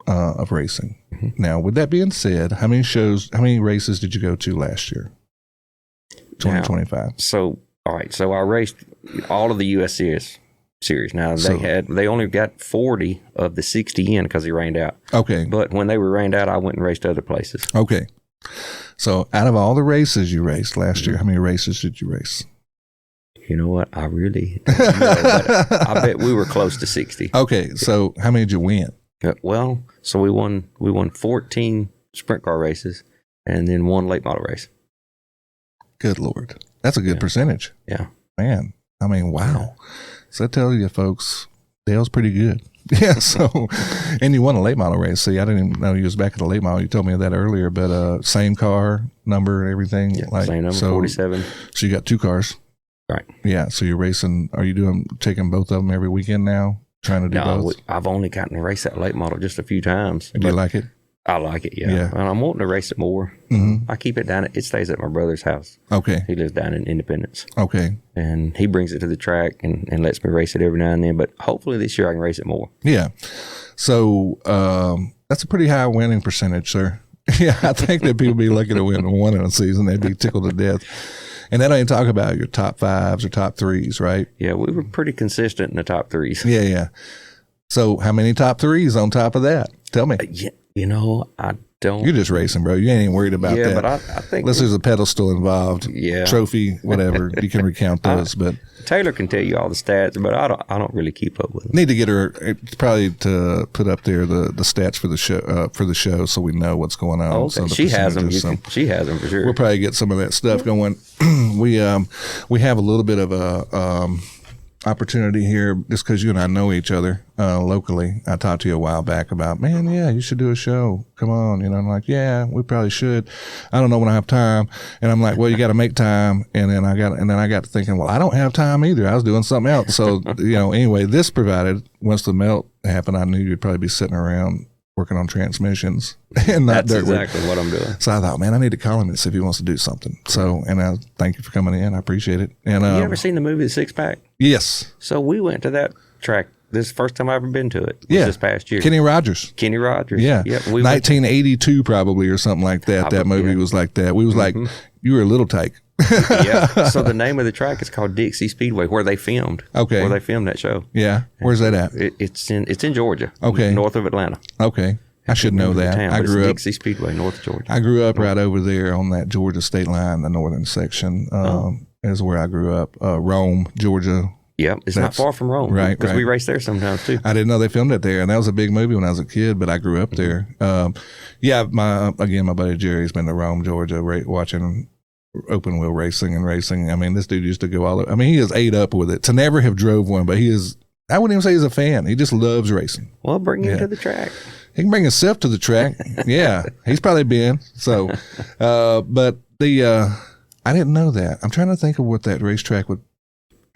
of racing. Now, with that being said, how many races did you go to last year? 2025. So, all right. So I raced all of the USCS series. Now, they only got 40 of the 60 in because it rained out. Okay. But when they were rained out, I went and raced other places. Okay. So out of all the races you raced last year, how many races did you race? You know what? I really don't know, but I bet we were close to 60. Okay. So how many did you win? Well, so we won 14 sprint car races and then 1 late model race. Good Lord. That's a good percentage. Yeah. Man. I mean, wow. So I tell you folks, Dale's pretty good. Yeah, so, and you won a late model race. See, I didn't even know you was back at the late model. You told me that earlier, but same car, number, and everything. Yeah, same number, 47. So you got 2 cars. Right. Yeah, so you're racing, are you taking both of them every weekend now? Trying to do both? I've only gotten to race that late model just a few times. Do you like it? I like it, yeah. And I'm wanting to race it more. I keep it down. It stays at my brother's house. Okay. He lives down in Independence. Okay. And he brings it to the track and lets me race it every now and then. But hopefully this year I can race it more. Yeah. So that's a pretty high winning percentage, sir. Yeah, I think that people be lucky to win one in a season. They'd be tickled to death. And that ain't talk about your top 5s or top 3s, right? Yeah, we were pretty consistent in the top 3s. Yeah, yeah. So how many top 3s on top of that? Tell me. I don't. You're just racing, bro. You ain't even worried about that. Yeah, but I think... Unless there's a pedestal involved. Yeah. Trophy, whatever. You can recount those. But Taylor can tell you all the stats, but I don't really keep up with them. Need to get her probably to put up there the stats for the show so we know what's going on. Oh, okay. So She has them. She has them for sure. We'll probably get some of that stuff going. We have a little bit of a opportunity here just because you and I know each other locally. I talked to you a while back about, man, yeah, you should do a show. Come on, I'm like, yeah, we probably should. I don't know when I have time, and I'm like, well, you got to make time. And then I got to thinking, well, I don't have time either. I was doing something else. So anyway, this provided once the melt happened, I knew you'd probably be sitting around working on transmissions and not That's exactly what I'm doing. So I thought, man, I need to call him and see if he wants to do something. So, and I thank you for coming in. I appreciate it. And you ever seen the movie The Six Pack? Yes. So we went to that track. This is the first time I've ever been to it. This past year. Kenny Rogers. Yeah. Yep. 1982 probably or something like that. That movie was like that. We was like, you were a little tyke. Yeah. So the name of the track is called Dixie Speedway, where they filmed. Okay. Where they filmed that show. Yeah. Where's that at? It's in Georgia. Okay. North of Atlanta. Okay. I should know that. I grew up Dixie Speedway, North Georgia. I grew up right over there on that Georgia state line, the northern section. Is where I grew up. Rome, Georgia. Yep, it's not far from Rome. Right, because we race there sometimes too. I didn't know they filmed it there, and that was a big movie when I was a kid. But I grew up there. My buddy Jerry's been to Rome, Georgia, watching open wheel racing and racing. I mean, this dude used to go all over. I mean, he is ate up with it. To never have drove one, but he is. I wouldn't even say he's a fan. He just loves racing. Well, bring him to the track. He can bring himself to the track. Yeah, he's probably been. So, but I didn't know that. I'm trying to think of what that racetrack would.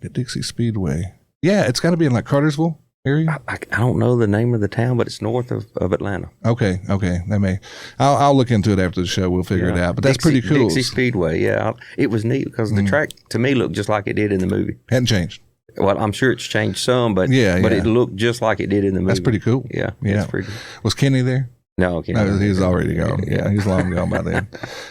The Dixie Speedway. Yeah, it's got to be in like Cartersville area. I don't know the name of the town, but it's north of Atlanta. Okay. That may. I'll look into it after the show. We'll figure it out. But that's pretty cool. Dixie Speedway. Yeah, it was neat because the track to me looked just like it did in the movie. Hadn't changed. Well, I'm sure it's changed some, but it looked just like it did in the movie. That's pretty cool. Yeah. It's pretty cool. Was Kenny there? No, Kenny. He was already gone. Yeah, he's long gone by then.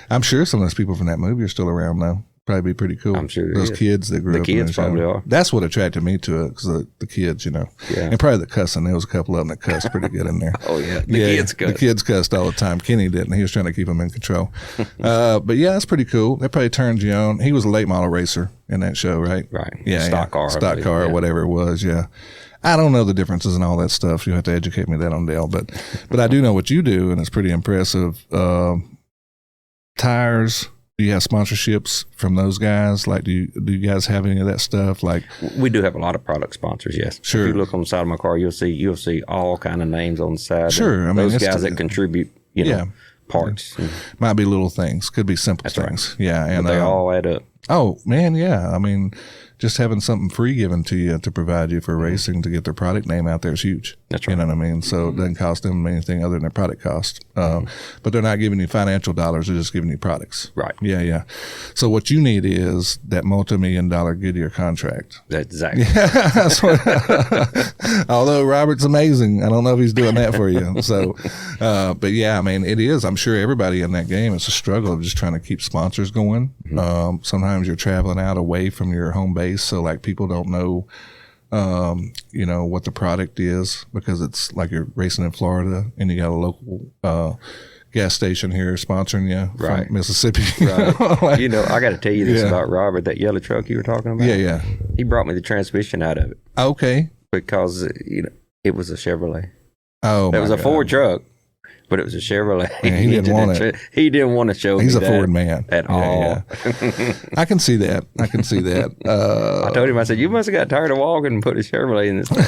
I'm sure some of those people from that movie are still around though. Probably be pretty cool. I'm sure those kids that grew up. The kids probably are. That's what attracted me to it because the kids, Yeah. And probably the cussing. There was a couple of them that cussed pretty good in there. Oh yeah, kids cussed. The kids cussed all the time. Kenny didn't. He was trying to keep them in control. But yeah, that's pretty cool. That probably turned you on. He was a late model racer in that show, right? Right. Yeah. Stock car, or whatever it was. Yeah. I don't know the differences and all that stuff. You have to educate me that on Dale, but I do know what you do, and it's pretty impressive. Tires. Do you have sponsorships from those guys? Like, do you guys have any of that stuff? Like, we do have a lot of product sponsors. Yes, sure. If you look on the side of my car, you'll see all kind of names on the side. Sure, I mean those guys that contribute. Parts. Might be little things. Could be simple things. Right. Yeah, and but they all add up. Oh man, yeah. I mean, just having something free given to you to provide you for racing to get their product name out there is huge. That's right. You know what I mean? So it doesn't cost them anything other than their product cost. But they're not giving you financial dollars; they're just giving you products. Right. Yeah. So what you need is that multi-million-dollar Goodyear contract. Exactly. Yeah, that's what. Although Robert's amazing, I don't know if he's doing that for you. So, but yeah, I mean, it is. I'm sure everybody in that game, it's a struggle of just trying to keep sponsors going. Sometimes you're traveling out away from your home base, so like people don't know, what the product is because it's like you're racing in Florida and you got a local gas station here sponsoring you from Mississippi. Right. I got to tell you this about Robert, that yellow truck you were talking about. Yeah. He brought me the transmission out of it. Okay. Because it was a Chevrolet. Oh, it was a Ford truck. But it was a Chevrolet. Yeah, he didn't want it. He didn't want to show me He's a that Ford man. At all. Yeah. I can see that. I told him, I said, you must have got tired of walking and put a Chevrolet in this thing.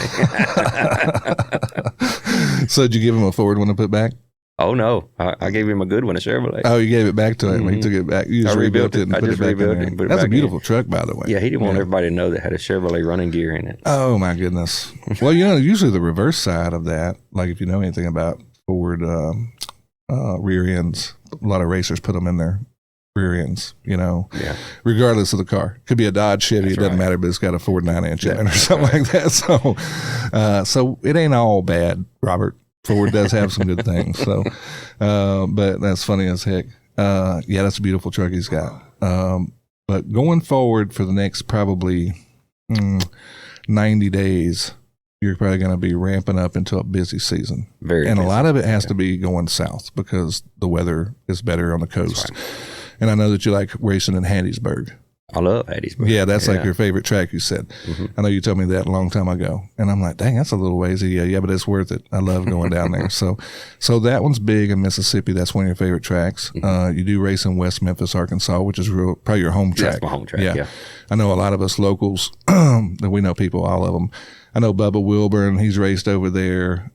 So did you give him a Ford one to put back? Oh, no. I gave him a good one, a Chevrolet. Oh, you gave it back to him. He took it back. You just rebuilt it and put it back in there. That's a beautiful truck, by the way. Yeah, he didn't want everybody to know that had a Chevrolet running gear in it. Oh, my goodness. Well, usually the reverse side of that, like if you know anything about Ford rear ends. A lot of racers put them in their rear ends, Yeah. regardless of the car. Could be a Dodge, Chevy, it doesn't matter, but it's got a Ford 9-inch in it or something like that. So it ain't all bad, Robert. Ford does have some good things. So, but that's funny as heck. Yeah, that's a beautiful truck he's got. But going forward for the next probably 90 days, you're probably going to be ramping up into a busy season. Very and busy. A lot of it has to be going south because the weather is better on the coast. Right. And I know that you like racing in Hattiesburg. I love Hattiesburg. Yeah, that's like your favorite track, you said. Mm-hmm. I know you told me that a long time ago. And I'm like, dang, that's a little ways. Yeah, but it's worth it. I love going down there. So that one's big in Mississippi. That's one of your favorite tracks. Mm-hmm. You do race in West Memphis, Arkansas, which is probably your home track. That's my home track, yeah. I know a lot of us locals, that we know people, all of them. I know Bubba Wilburn. He's raced over there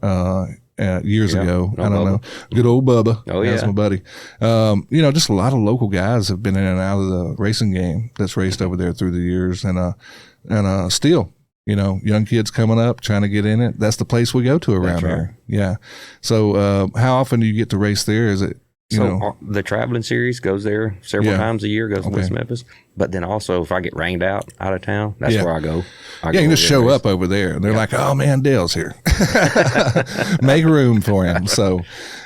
years ago. I don't know. Good old Bubba. Oh, yeah. That's my buddy. Just a lot of local guys have been in and out of the racing game that's raced over there through the years. And still, young kids coming up, trying to get in it. That's the place we go to around here. Yeah. So how often do you get to race there? Is it, the traveling series goes there several times a year, goes to West Memphis. But then also if I get rained out of town, that's where I go. You can just show up over there. And they're like, oh, man, Dale's here. Make room for him. So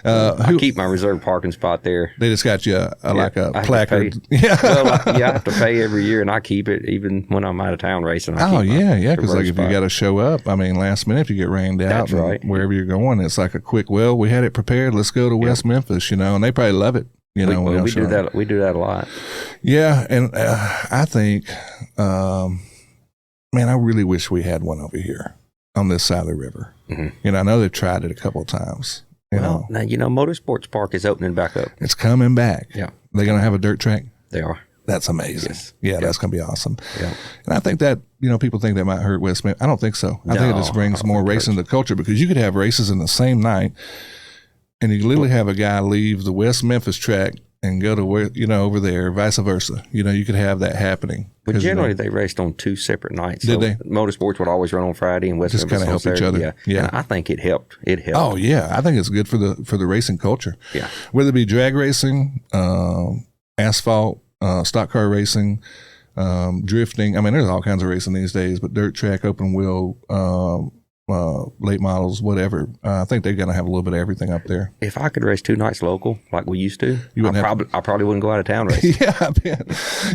I keep my reserved parking spot there. They just got you like a placard. I have to pay every year, and I keep it even when I'm out of town racing. Because like if you got to show up, last minute if you get rained out, that's right. Wherever you're going, it's like a quick, we had it prepared. Let's go to West Memphis, and they probably love it. We do that. We do that a lot. Yeah, and I think, I really wish we had one over here on this side of the river. Mm-hmm. I know they've tried it a couple of times. Now, Motorsports Park is opening back up. It's coming back. Yeah. They're going to have a dirt track? They are. That's amazing. Yes. Yeah, that's going to be awesome. Yeah. And I think that, people think that might hurt West Memphis. I don't think so. I think it just brings more racing to the culture because you could have races in the same night and you literally have a guy leave the West Memphis track and go to where, over there, vice versa. You could have that happening. But generally, they raced on 2 separate nights. Did they? Motorsports would always run on Friday and West Memphis kind of help each other. Yeah. And I think it helped. Oh, yeah. I think it's good for the racing culture. Yeah. Whether it be drag racing, asphalt, stock car racing, drifting. There's all kinds of racing these days, but dirt track, open wheel, late models, whatever. I think they're going to have a little bit of everything up there. If I could race 2 nights local like we used to, I probably wouldn't go out of town racing. Yeah, I bet.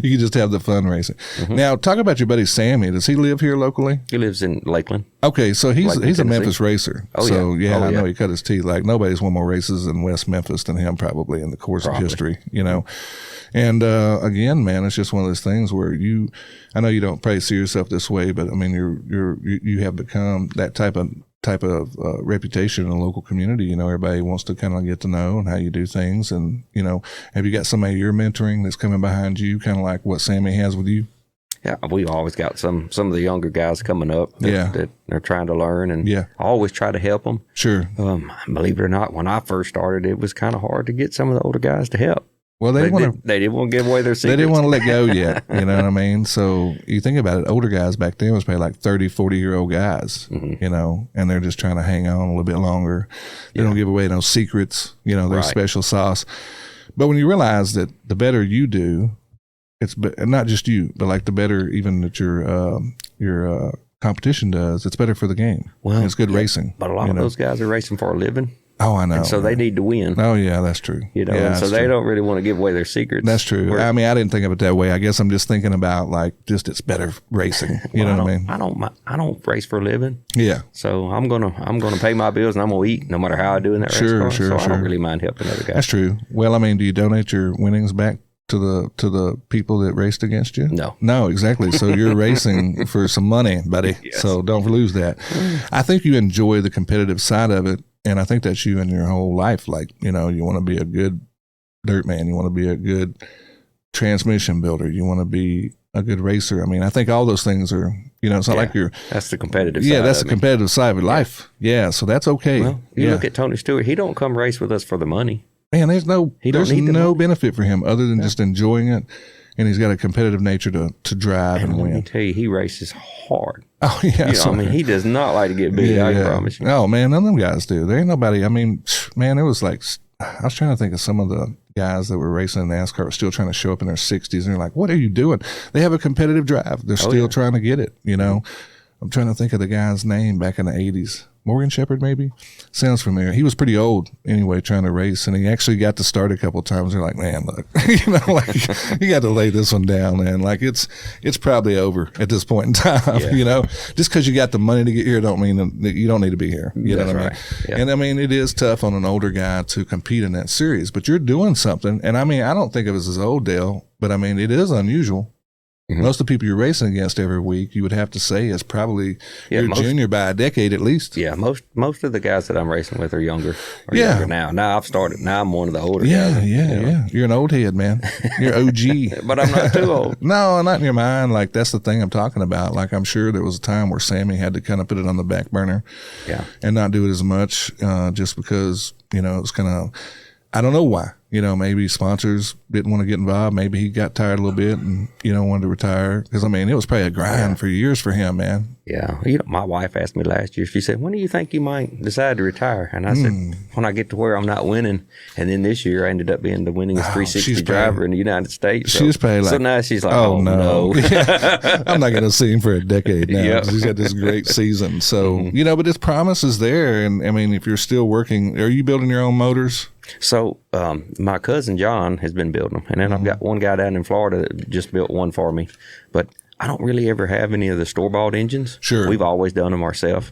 You could just have the fun racing. Mm-hmm. Now, talk about your buddy Sammy. Does he live here locally? He lives in Lakeland. Okay, so he's a Memphis racer. Oh, so, yeah. I know he cut his teeth. Like, nobody's won more races in West Memphis than him probably in the course of history, And again, man, it's just one of those things where I know you don't probably see yourself this way, but you have become that type of reputation in the local community. Everybody wants to kind of get to know and how you do things. And, have you got somebody you're mentoring that's coming behind you, kind of like what Sammy has with you? Yeah, we've always got some of the younger guys coming up that they're trying to learn, and I always try to help them. Sure. Believe it or not, when I first started, it was kind of hard to get some of the older guys to help. Well, they didn't want to give away their secrets. They didn't want to let go yet. You know what I mean? So you think about it, older guys back then was probably like 30, 40-year-old guys, and they're just trying to hang on a little bit longer. They don't give away no secrets, their special sauce. But when you realize that the better you do, it's not just you, but like the better even that your competition does, it's better for the game. Well, it's good racing. But a lot of those guys are racing for a living. Oh, I know. And so they need to win. Oh, yeah, that's true. And so they don't really want to give away their secrets. That's true. I didn't think of it that way. I guess I'm just thinking about it's better racing. You know what I mean? I don't race for a living. Yeah. So I'm gonna pay my bills and I'm gonna eat no matter how I do in that race car. So I don't really mind helping other guys. That's true. Well, do you donate your winnings back to the people that raced against you? No, exactly. So you're racing for some money, buddy. Yes. So don't lose that. I think you enjoy the competitive side of it. And I think that's you in your whole life. Like, you want to be a good dirt man. You want to be a good transmission builder. You want to be a good racer. I think all those things are, it's not like you're. That's the competitive side. Yeah, that's the competitive side of life. Yeah, so that's okay. Well, you look at Tony Stewart. He don't come race with us for the money. Man, there's no benefit for him other than just enjoying it. And he's got a competitive nature to drive and win. Let me tell you, he races hard. Oh, yeah. He does not like to get beat, I promise you. Oh, man, none of them guys do. There ain't nobody, man, it was like I was trying to think of some of the guys that were racing in NASCAR were still trying to show up in their 60s, and they're like, what are you doing? They have a competitive drive. They're still trying to get it, you know. I'm trying to think of the guy's name back in the 80s. Morgan Shepherd, maybe? Sounds familiar. He was pretty old anyway, trying to race, and he actually got to start a couple of times. They're like, man, look, you know, like, you got to lay this one down, man. Like, it's probably over at this point in time, you know. Just because you got the money to get here don't mean that you don't need to be here. You know what I mean? Yeah. And, I mean, it is tough on an older guy to compete in that series, but you're doing something. And, I mean, I don't think of it as old, Dale, but, I mean, it is unusual. Most of the people you're racing against every week, you would have to say, is probably your junior by a decade at least. Yeah, most of the guys that I'm racing with are younger. Younger now. Now I've started. Now I'm one of the older guys. Yeah. You're an old head, man. You're OG. But I'm not too old. No, not in your mind. Like, that's the thing I'm talking about. Like, I'm sure there was a time where Sammy had to kind of put it on the back burner and not do it as much just because, you know, it was kind of, I don't know why. You know, maybe sponsors didn't want to get involved. Maybe he got tired a little bit and, you know, wanted to retire. Because, I mean, it was probably a grind for years for him, man. Yeah. You know, my wife asked me last year, she said, when do you think you might decide to retire? And I said, when I get to where I'm not winning. And then this year I ended up being the winningest 360 driver in the United States. So, she's probably like, so now she's like, oh no. I'm not going to see him for a decade now. He's got this great season. So, you know, but his promise is there. And, I mean, if you're still working, are you building your own motors? So my cousin John has been building them, and then I've got one guy down in Florida that just built one for me. But I don't really ever have any of the store-bought engines. Sure. We've always done them ourselves.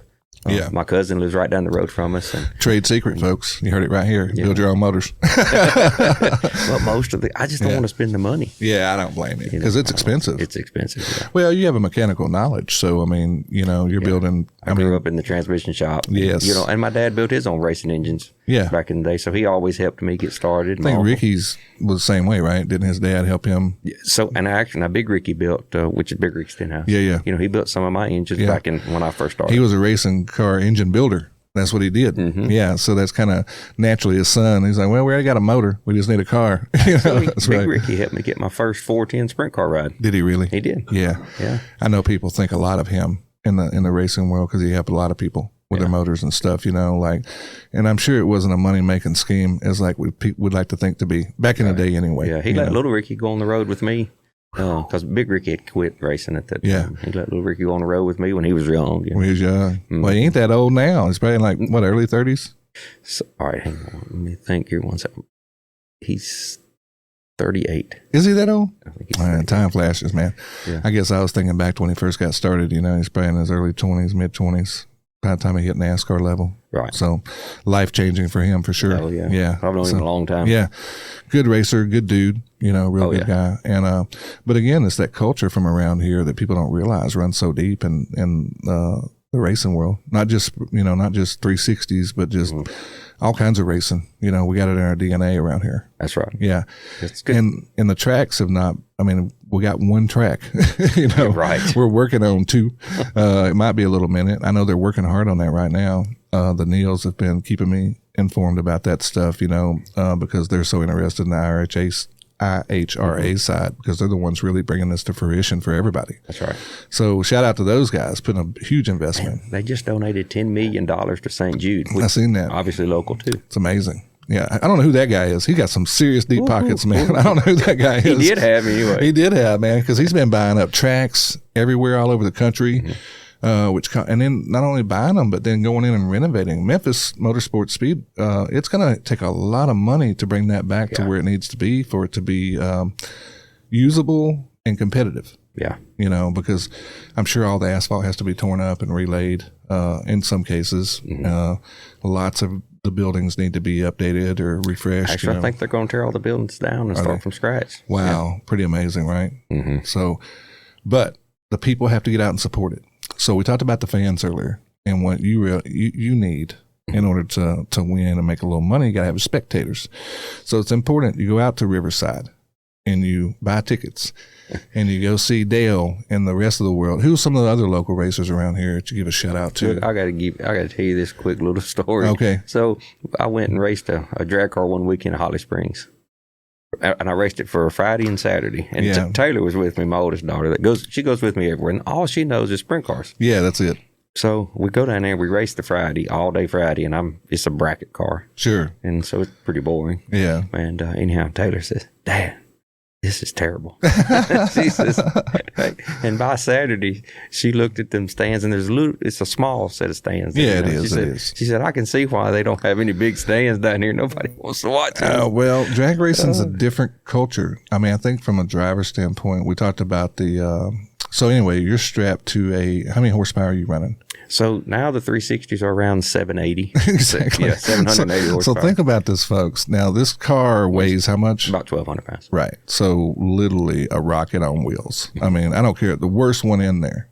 My cousin lives right down the road from us. And, trade secret, folks. You heard it right here. Build your own motors. But most of the, I just don't want to spend the money. Yeah, I don't blame you because it's expensive. It's expensive. Yeah. Well, you have a mechanical knowledge, so I mean, you know, you're building. I grew up in the transmission shop. Yes, you know, and my dad built his own racing engines. Back in the day, so he always helped me get started. I think Ricky's was the same way, right? Didn't his dad help him? So, and actually, now Big Ricky built, which is Big Rick's Stenhouse. Yeah. You know, he built some of my engines back in when I first started. He was a racing car engine builder. That's what he did. Yeah, so that's kind of naturally his son. He's like, well, we already got a motor. We just need a car. You know, Big Ricky helped me get my first 410 sprint car ride. Did he really? He did. Yeah. I know people think a lot of him in the racing world because he helped a lot of people with their motors and stuff, you know, like, and I'm sure it wasn't a money-making scheme as like we'd like to think to be back in the day anyway. Yeah, he let little Ricky go on the road with me because Big Ricky had quit racing at that time. He let little Ricky go on the road with me when he was young. When he was young. Well, he ain't that old now. He's probably like, what, early 30s? So, all right, hang on. Let me think here one second. He's 38. Is he that old? I think he's time flashes, man. Yeah. I guess I was thinking back to when he first got started, you know, he's probably in his early 20s, mid-20s. By the time he hit NASCAR level. Right. So life-changing for him for sure. Oh, yeah. I've known him a long time. Yeah. Good racer, good dude, you know, real good guy. And, but again, it's that culture from around here that people don't realize runs so deep in the racing world. Not just 360s, but just all kinds of racing. You know, we got it in our DNA around here. That's right. Yeah. That's good. And the tracks have not, I mean, we got one track, you know, we're working on two. It might be a little minute. I know they're working hard on that right now. The Neils have been keeping me informed about that stuff, you know, because they're so interested in the IHRA side because they're the ones really bringing this to fruition for everybody. That's right. So shout out to those guys putting a huge investment. They just donated $10 million to St. Jude. I seen that. Obviously local too. It's amazing. Yeah, I don't know who that guy is. He got some serious deep pockets, man. I don't know who that guy is. He did have anyway. He did have, man, because he's been buying up tracks everywhere all over the country. And then not only buying them, but then going in and renovating. Memphis Motorsports Speed, it's going to take a lot of money to bring that back to where it needs to be for it to be usable and competitive. Yeah. You know, because I'm sure all the asphalt has to be torn up and relaid in some cases. Lots of the buildings need to be updated or refreshed. Actually, I think they're going to tear all the buildings down and start from scratch. Wow. Pretty amazing, right? So, but the people have to get out and support it. So we talked about the fans earlier and what you need in order to win and make a little money. You got to have spectators. So it's important. You go out to Riverside and you buy tickets and you go see Dale and the rest of the world. Who's some of the other local racers around here that you give a shout out to? I got to tell you this quick little story. Okay. So I went and raced a drag car one weekend at Holly Springs. And I raced it for Friday and Saturday. And Taylor was with me, my oldest daughter. She goes with me everywhere. And all she knows is sprint cars. Yeah, that's it. So we go down there, we race the Friday, all day Friday, and it's a bracket car. Sure. And so it's pretty boring. Yeah. And anyhow, Taylor says, Dad, this is terrible. She says, and by Saturday, she looked at them stands, and it's a small set of stands. Yeah, it is. She said, I can see why they don't have any big stands down here. Nobody wants to watch it. Well, drag racing's a different culture. I mean, I think from a driver standpoint, we talked about so anyway, you're strapped to how many horsepower are you running? So now the 360s are around 780. Exactly. Yeah, 780 horsepower. So think about this, folks. Now, this car weighs how much? About 1,200 pounds. Right. So literally a rocket on wheels. I mean, I don't care. The worst one in there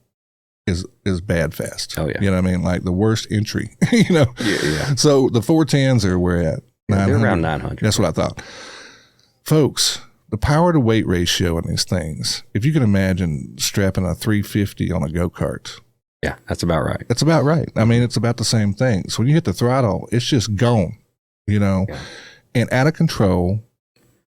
is bad fast. Oh, yeah. You know what I mean? Like the worst entry, Yeah. So the 410s are where at? They're around 900. That's what I thought. Folks, the power to weight ratio in these things, if you can imagine strapping a 350 on a go-kart. Yeah, that's about right. That's about right. I mean, it's about the same thing. So when you hit the throttle, it's just gone, Yeah. and out of control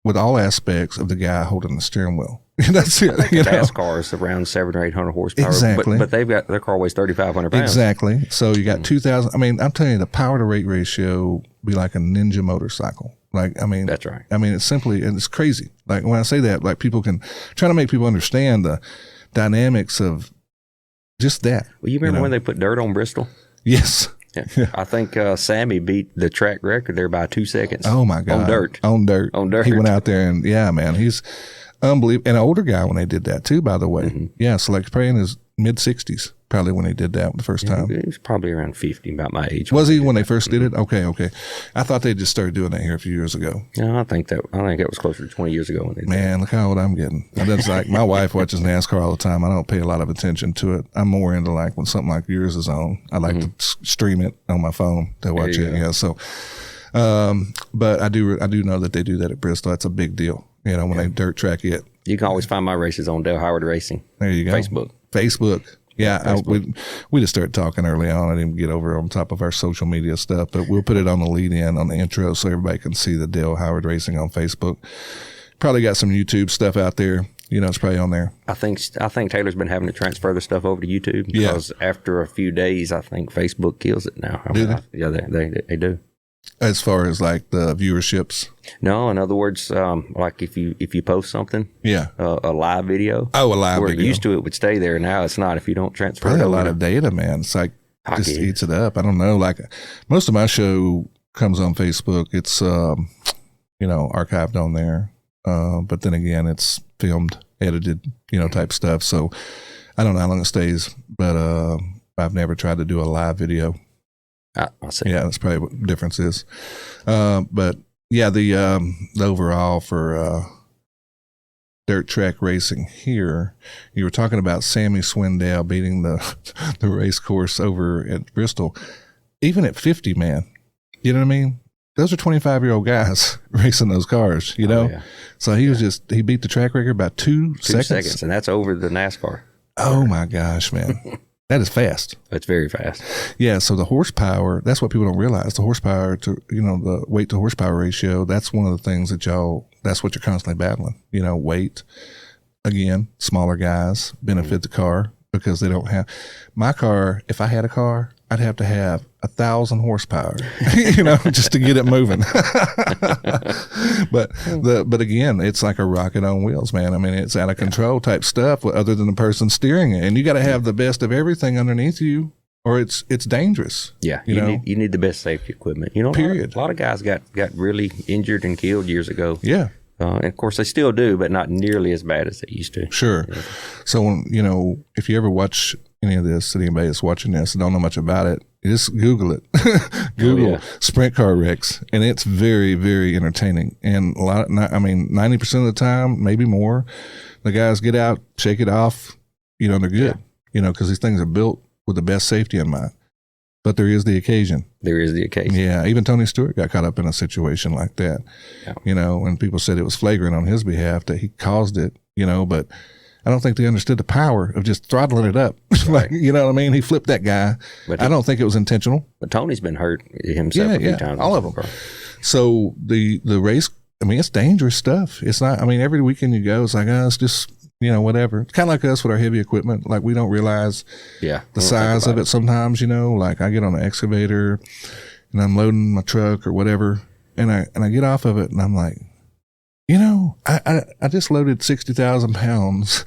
with all aspects of the guy holding the steering wheel. That's it. Fast cars around 700 or 800 horsepower. Exactly. But their car weighs 3,500 pounds. Exactly. So you got 2,000. I mean, I'm telling you, the power to weight ratio be like a ninja motorcycle. Like, I mean, that's right. I mean, and it's crazy. Like when I say that, like people can try to make people understand the dynamics of just that. Well, you remember when they put dirt on Bristol? Yes. Yeah. I think Sammy beat the track record there by 2 seconds. Oh my God. On dirt. He went out there and man, he's unbelievable. And an older guy when they did that too, by the way. Mm-hmm. Yeah. So like probably in his mid 60s, probably when he did that the first time. He was probably around 50, about my age. Was he when they first did it? Okay. I thought they just started doing that here a few years ago. No, I think it was closer to 20 years ago when they did. Man, look how old I'm getting. And that's like my wife watches NASCAR all the time. I don't pay a lot of attention to it. I'm more into like when something like yours is on. I like to stream it on my phone to watch it. Yeah. So, but I do know that they do that at Bristol. That's a big deal. When they dirt track it. You can always find my races on Dale Howard Racing. There you go. Facebook. Yeah, we just started talking early on. I didn't get over on top of our social media stuff, but we'll put it on the lead in on the intro so everybody can see the Dale Howard Racing on Facebook. Probably got some YouTube stuff out there. It's probably on there. I think Taylor's been having to transfer the stuff over to YouTube because after a few days, I think Facebook kills it now. Yeah, they do. As far as like the viewerships? No, in other words, like if you post something, a live video. Oh, a live video. We're used to it would stay there. Now it's not if you don't transfer probably it over. A lot of data, man. It's like just eats it up. I don't know. Like most of my show comes on Facebook. It's archived on there. But then again, it's filmed, edited, type stuff. So I don't know how long it stays, but I've never tried to do a live video. I'll see. Yeah, that's probably what the difference is. But yeah, the overall for dirt track racing here, you were talking about Sammy Swindell beating the race course over at Bristol. Even at 50, man, you know what I mean? Those are 25-year-old guys racing those cars, Oh, yeah. So he beat the track record by 2 seconds. 2 seconds, and that's over the NASCAR. Oh my gosh, man. That is fast. It's very fast. Yeah. So the horsepower, that's what people don't realize. The horsepower to, the weight to horsepower ratio, that's one of the things that's what you're constantly battling. Weight, again, smaller guys benefit the car because they don't have, my car, if I had a car, I'd have to have 1,000 horsepower, just to get it moving. But again, it's like a rocket on wheels, man. I mean, it's out of control type stuff other than the person steering it. And you got to have the best of everything underneath you or it's dangerous. Yeah. You need the best safety equipment. Period. A lot of guys got really injured and killed years ago. Yeah. And of course they still do, but not nearly as bad as they used to. Sure. Yeah. So, if you ever watch any of this, anybody that's watching this and don't know much about it, just Google it. Google sprint car wrecks, and it's very, very entertaining. And 90% of the time, maybe more, the guys get out, shake it off, they're good, because these things are built with the best safety in mind. But there is the occasion. Yeah. Even Tony Stewart got caught up in a situation like that, and people said it was flagrant on his behalf that he caused it, but I don't think they understood the power of just throttling it up. Like, you know what I mean? He flipped that guy. But I don't think it was intentional. But Tony's been hurt himself a few times. All of them. So the race, it's dangerous stuff. It's not, every weekend you go, it's like, it's just whatever. It's kind of like us with our heavy equipment. Like we don't realize the size of it sometimes, like I get on an excavator and I'm loading my truck or whatever, and I get off of it and I'm like, I just loaded 60,000 pounds.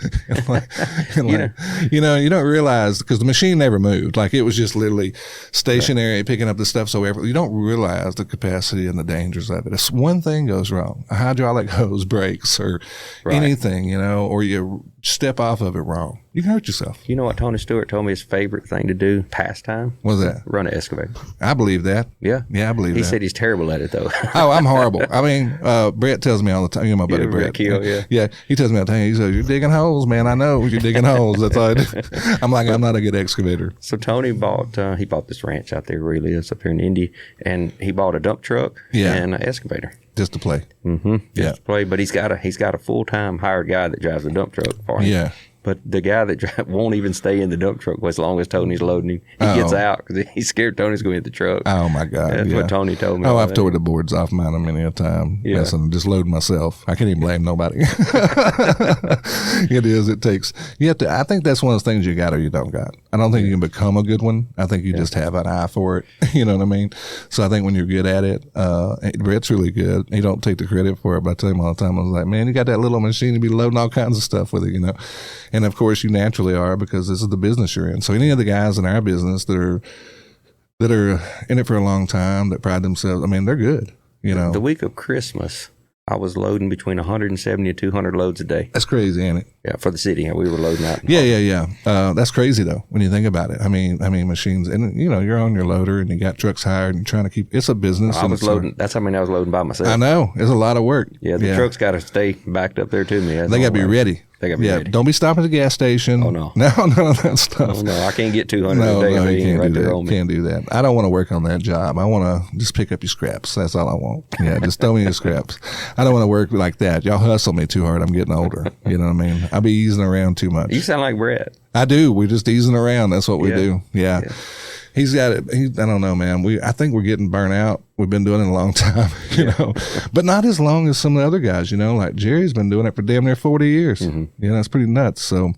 You don't realize, because the machine never moved. Like it was just literally stationary, picking up the stuff. So you don't realize the capacity and the dangers of it. If one thing goes wrong, a hydraulic hose breaks or anything, or you step off of it wrong, you can hurt yourself. You know what Tony Stewart told me his favorite thing to do, pastime? What's that? Run an excavator. I believe that. Yeah. Yeah, I believe that. He said he's terrible at it, though. Oh, I'm horrible. I mean, Brett tells me all the time. My buddy Brett. Yeah, he tells me all the time. He says, "You're digging holes, man. I know you're digging holes." That's all I do. I'm like, I'm not a good excavator. So Tony bought this ranch out there where he lives up here in Indy, and he bought a dump truck and an excavator. Just to play. Mm-hmm. Just to play. But he's got a full-time hired guy that drives the dump truck for him. Yeah. But the guy that won't even stay in the dump truck as long as Tony's loading him. He gets out because he's scared Tony's going to hit the truck. Oh, my God. That's what Tony told me. Oh, I've tore the boards off mine many a time. Yeah. Listen, just loading myself. I can't even blame nobody. It is. It takes. You have to. I think that's one of those things you got or you don't got. I don't think you can become a good one. I think you just have an eye for it. You know what I mean? So I think when you're good at it, Brett's really good. He don't take the credit for it, but I tell him all the time, I was like, man, you got that little machine to be loading all kinds of stuff with it, And of course, you naturally are, because this is the business you're in. So any of the guys in our business that are in it for a long time, that pride themselves, I mean, they're good. The week of Christmas, I was loading between 170 and 200 loads a day. That's crazy, ain't it? Yeah, for the city, we were loading out. Yeah. That's crazy though when you think about it. I mean, machines, and you're on your loader and you got trucks hired and trying to keep. It's a business. I was loading. That's how many I was loading by myself. I know. It's a lot of work. Yeah, the trucks got to stay backed up there to me. They got to be ready. They got to be ready. Don't be stopping at the gas station. Oh no, none of that stuff. Oh, no, I can't get 200 a day. No, you can't right do there that. on me. Can't do that. I don't want to work on that job. I want to just pick up your scraps. That's all I want. Yeah, just throw me your scraps. I don't want to work like that. Y'all hustle me too hard. I'm getting older. You know what I mean? I'll be easing around too much. You sound like Brett. I do. We're just easing around. That's what we do. Yeah. He's got it. I don't know, man. I think we're getting burnt out. We've been doing it a long time, but not as long as some of the other guys, like Jerry's been doing it for damn near 40 years. Mm-hmm. That's pretty nuts. So,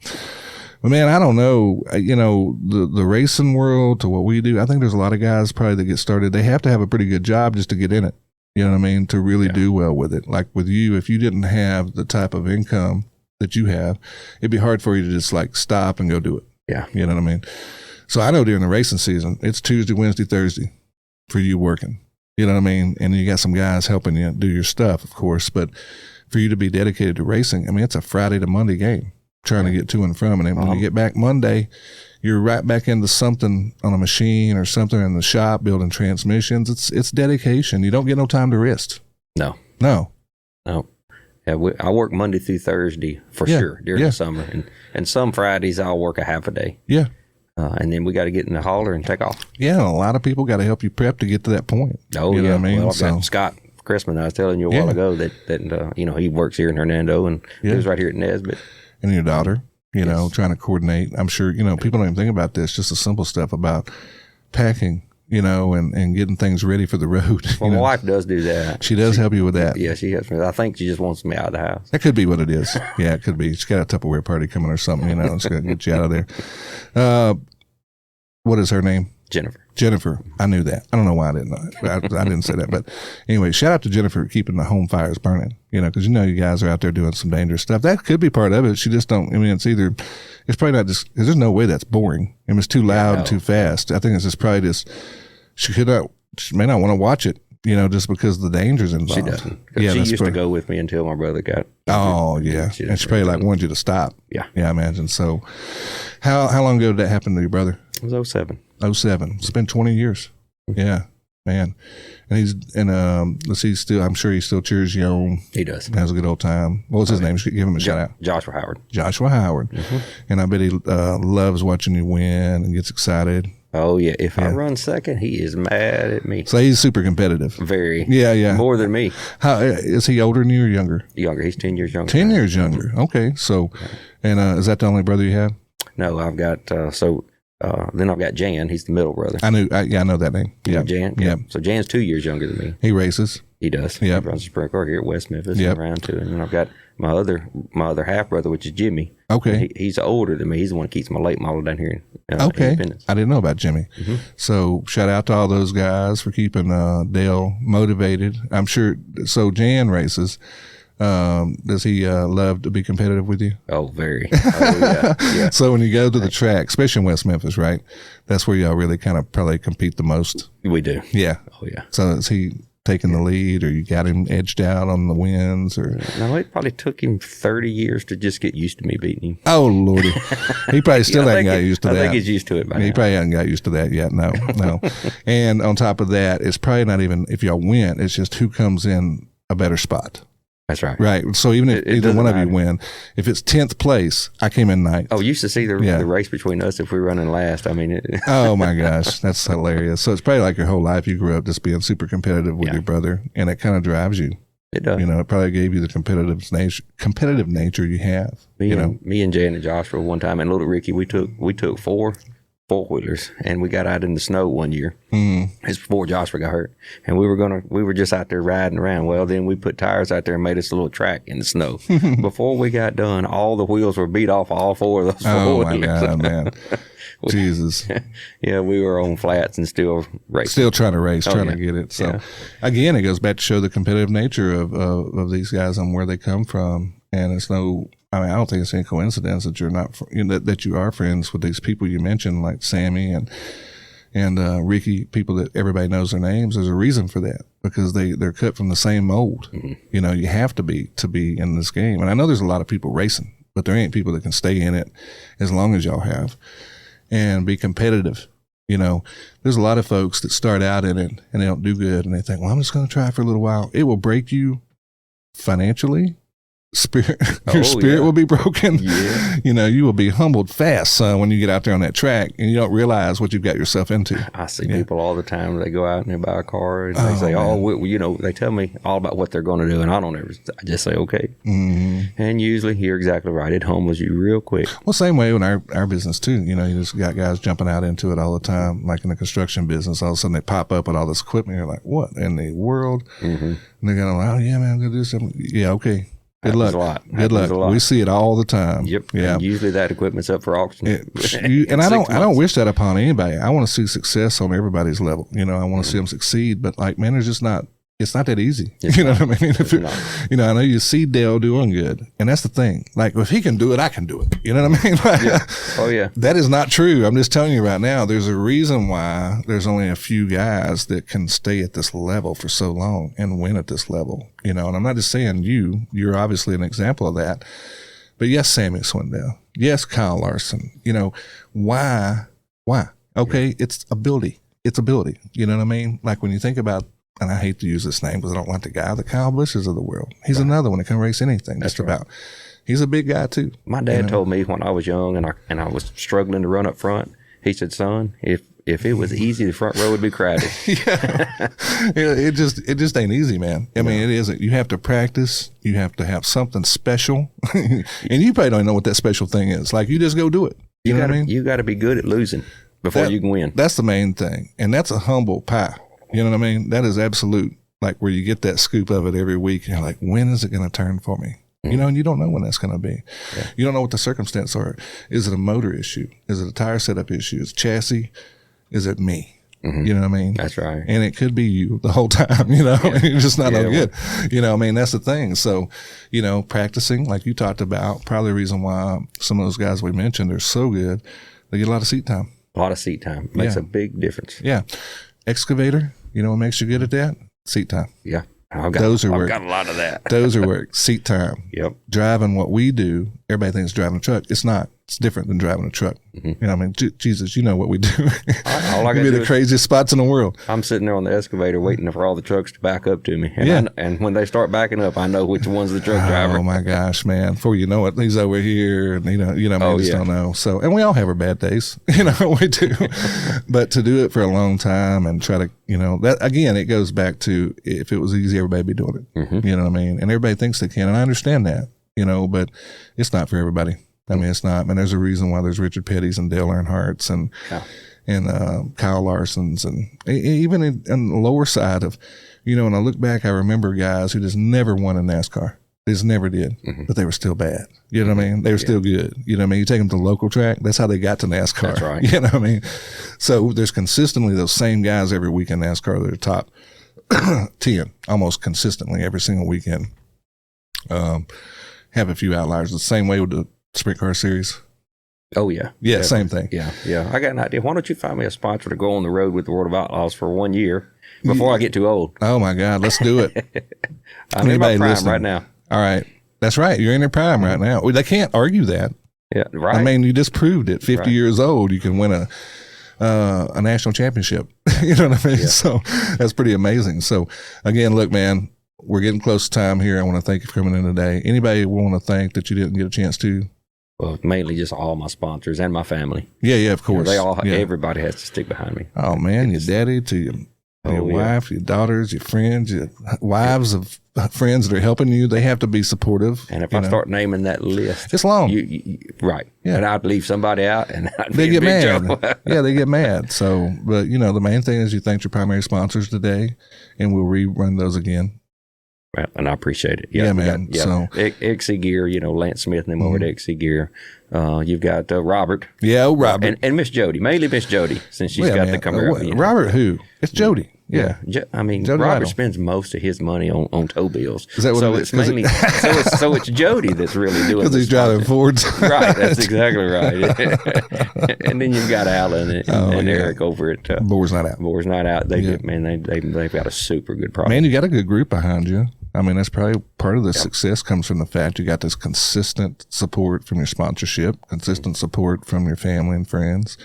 but man, I don't know, the racing world to what we do. I think there's a lot of guys probably that get started. They have to have a pretty good job just to get in it. You know what I mean? To really do well with it. Like with you, if you didn't have the type of income that you have, it'd be hard for you to just like stop and go do it. Yeah. You know what I mean? So I know during the racing season, it's Tuesday, Wednesday, Thursday for you working. You know what I mean? And you got some guys helping you do your stuff, of course. But for you to be dedicated to racing, I mean, it's a Friday to Monday game, trying to get to and from. And then when you get back Monday, you're right back into something on a machine or something in the shop, building transmissions. It's dedication. You don't get no time to rest. No. Yeah, I work Monday through Thursday for sure during the summer. And some Fridays I'll work a half a day. Yeah. And then we got to get in the hauler and take off. Yeah, a lot of people got to help you prep to get to that point. Oh, you know what I mean? Well, I've got Scott Christman, I was telling you a while ago that he works here in Hernando and lives right here at Nesbitt. And your daughter, trying to coordinate. I'm sure, people don't even think about this, just the simple stuff about packing, and getting things ready for the road. Well, my wife does do that. She does help you with that. Yeah, she helps me. I think she just wants me out of the house. That could be what it is. Yeah, it could be. She's got a Tupperware party coming or something, it's going to get you out of there. What is her name? Jennifer. I knew that. I don't know why I didn't know it. I didn't say that. But anyway, shout out to Jennifer for keeping the home fires burning, because you guys are out there doing some dangerous stuff. That could be part of it. She just don't, it's probably not just, because there's no way that's boring. It's too loud and too fast. I think it's just probably just, she may not want to watch it, just because of the dangers involved. She doesn't. Yeah, she used to go with me until my brother got. Oh, yeah. And she probably wanted you to stop. Yeah. Yeah, I imagine. So how long ago did that happen to your brother? It was 07. It's been 20 years. Yeah, man. And let's see, I'm sure he still cheers you on. He does. Has a good old time. What was his name? Give him a shout out. Joshua Howard. Mm-hmm. And I bet he loves watching you win and gets excited. Oh, yeah. If I run second, he is mad at me. So he's super competitive. Very. Yeah. More than me. How is he older than you or younger? Younger. He's 10 years younger. 10 years younger. Okay. So, and is that the only brother you have? No, I've got, then I've got Jan. He's the middle brother. I know that name. Yeah. Jan? Yeah. So Jan's 2 years younger than me. He races. He does. Yep. He runs a sprint car here at West Memphis Yep. and around too. And then I've got my other half brother, which is Jimmy. Okay. He's older than me. He's the one that keeps my late model down here in Okay. Independence. I didn't know about Jimmy. Mm-hmm. So shout out to all those guys for keeping Dale motivated. I'm sure. So Jan races. Does he love to be competitive with you? Oh, very. Oh, yeah. So when you go to the track, especially in West Memphis, right? That's where y'all really kind of probably compete the most. We do. Yeah. Oh, yeah. So is he taking the lead, or you got him edged out on the wins, or? No, it probably took him 30 years to just get used to me beating him. Oh Lordy, he probably still ain't got used to that. I think he's used to it by now. He probably hasn't got used to that yet. No. And on top of that, it's probably not even if y'all win. It's just who comes in a better spot. That's right. Right. So even if either one of you win, if it's 10th place, I came in 9th. Oh, you used to see the race between us if we were running last. I mean, oh my gosh, that's hilarious. So it's probably like your whole life you grew up just being super competitive with your brother, and it kind of drives you. It does. You know, it probably gave you the competitive nature you have. Me and Jay and Joshua one time, and little Ricky, we took 4 4-wheelers, and we got out in the snow one year. It's before Joshua got hurt, and we were just out there riding around. Well, then we put tires out there and made us a little track in the snow. Before we got done, all the wheels were beat off all 4 of those 4-wheelers. Oh my God, man. Jesus. Yeah, we were on flats and still racing. Still trying to race, trying to get it. So again, it goes back to show the competitive nature of these guys and where they come from. And it's I don't think it's any coincidence that you're not, that you are friends with these people you mentioned, like Sammy and Ricky, people that everybody knows their names. There's a reason for that, because they're cut from the same mold. You know, you have to be in this game. And I know there's a lot of people racing, but there ain't people that can stay in it as long as y'all have and be competitive. You know, there's a lot of folks that start out in it and they don't do good, and they think, well, I'm just going to try for a little while. It will break you financially. Your spirit will be broken. Yeah. You know, you will be humbled fast, son, when you get out there on that track and you don't realize what you've got yourself into. I see people all the time. They go out and they buy a car and they say, they tell me all about what they're going to do, and I just say, okay. And usually you're exactly right. It humbles you real quick. Well, same way in our business too. You know, you just got guys jumping out into it all the time, like in the construction business. All of a sudden they pop up with all this equipment. You're like, what in the world? And they're going, oh yeah, man, I'm going to do something. Yeah, okay. Good luck. Good luck. We see it all the time. Yep. Yeah. And usually that equipment's up for auction. And I don't wish that upon anybody. I want to see success on everybody's level. You know, I want to see them succeed. But like, man, it's not that easy. You know what I mean? I know you see Dale doing good, and that's the thing. Like, if he can do it, I can do it. You know what I mean? Like, Oh yeah. That is not true. I'm just telling you right now. There's a reason why there's only a few guys that can stay at this level for so long and win at this level. You know, and I'm not just saying you're obviously an example of that. But yes, Sammy Swindell. Yes, Kyle Larson. You know, why? Okay, it's ability. It's ability. You know what I mean? Like when you think about, and I hate to use this name because I don't like the guy, the Kyle Bushes of the world. He's another one that can race anything. Just about. He's a big guy too. My dad told me when I was young and I was struggling to run up front. He said, "Son, if it was easy, the front row would be crowded." It just ain't easy, man. I mean, it isn't. You have to practice. You have to have something special, and you probably don't know what that special thing is. Like, you just go do it. You know what I mean? You got to be good at losing before you can win. That's the main thing, and that's a humble pie. You know what I mean? That is absolute, like, where you get that scoop of it every week. And you're like, when is it going to turn for me? You know, and you don't know when that's going to be. Yeah. You don't know what the circumstances are. Is it a motor issue? Is it a tire setup issue? Is it chassis? Is it me? You know what I mean? That's right. And it could be you the whole time, you know, and you're just not no good. You know, I mean, that's the thing. So, you know, practicing, like you talked about, probably the reason why some of those guys we mentioned are so good, they get a lot of seat time. A lot of seat time. Makes a big difference. Yeah. Excavator, you know what makes you good at that? Seat time. Yeah. I've got a lot of that. Those are work. Seat time. Yep. Driving what we do, everybody thinks driving a truck. It's not. It's different than driving a truck. You know what I mean? Jesus, you know what we do. All I can be the craziest spots in the world. I'm sitting there on the excavator waiting for all the trucks to back up to me. And and when they start backing up, I know which one's the truck driver. Oh my gosh, man. Before you know it, he's over here, and you just don't know. So, and we all have our bad days. You know, we do. But to do it for a long time and try to, that again, it goes back to, if it was easy, everybody'd be doing it. You know what I mean? And everybody thinks they can, and I understand that, but it's not for everybody. I mean, it's not. I mean, there's a reason why there's Richard Petty's and Dale Earnhardt's and Kyle Larson's, and even on the lower side of When I look back, I remember guys who just never won in NASCAR. They just never did, but they were still bad. You know what I mean? They were still good. You know what I mean? You take them to the local track, that's how they got to NASCAR. That's right. You know what I mean? So there's consistently those same guys every week in NASCAR that are top 10, almost consistently every single weekend. Have a few outliers. The same way with the Sprint Car Series. Oh, yeah. Yeah, same thing. Yeah. I got an idea. Why don't you find me a sponsor to go on the road with the World of Outlaws for 1 year before I get too old? Oh, my God. Let's do it. I'm in my prime right now. All right. That's right. You're in your prime right now. Well, they can't argue that. Yeah, right. I mean, you just proved it. 50 years old, you can win a national championship. You know what I mean? Yeah. So that's pretty amazing. So, again, look, man, we're getting close to time here. I want to thank you for coming in today. Anybody want to thank that you didn't get a chance to? Well, mainly just all my sponsors and my family. Yeah, of course. They all, everybody has to stick behind me. Oh, man, your daddy to your wife, your daughters, your friends, your wives of friends that are helping you, they have to be supportive. And if I start naming that list, it's long. Right. Yeah. And I'd leave somebody out and they get mad. Yeah, they get mad. So, but the main thing is you thank your primary sponsors today, and we'll rerun those again. Well, and I appreciate it. Yeah, man. So XC Gear, Lance Smith and them over at XC Gear. You've got Robert. Yeah, Robert. And Miss Jody, mainly Miss Jody, since she's got the camera. Robert who? It's Jody. Yeah. I mean, Jody Robert Lytle spends most of his money on tow bills. Is that what so it it's is? mainly so it's Jody that's really doing it. Because he's driving Fords. Right, that's exactly right. And then you've got Alan and Eric over at Boar's Not Out. Boar's Not Out. They've got a super good product. Man, you got a good group behind you. I mean, that's probably part of the success comes from the fact you got this consistent support from your sponsorship, consistent support from your family and friends,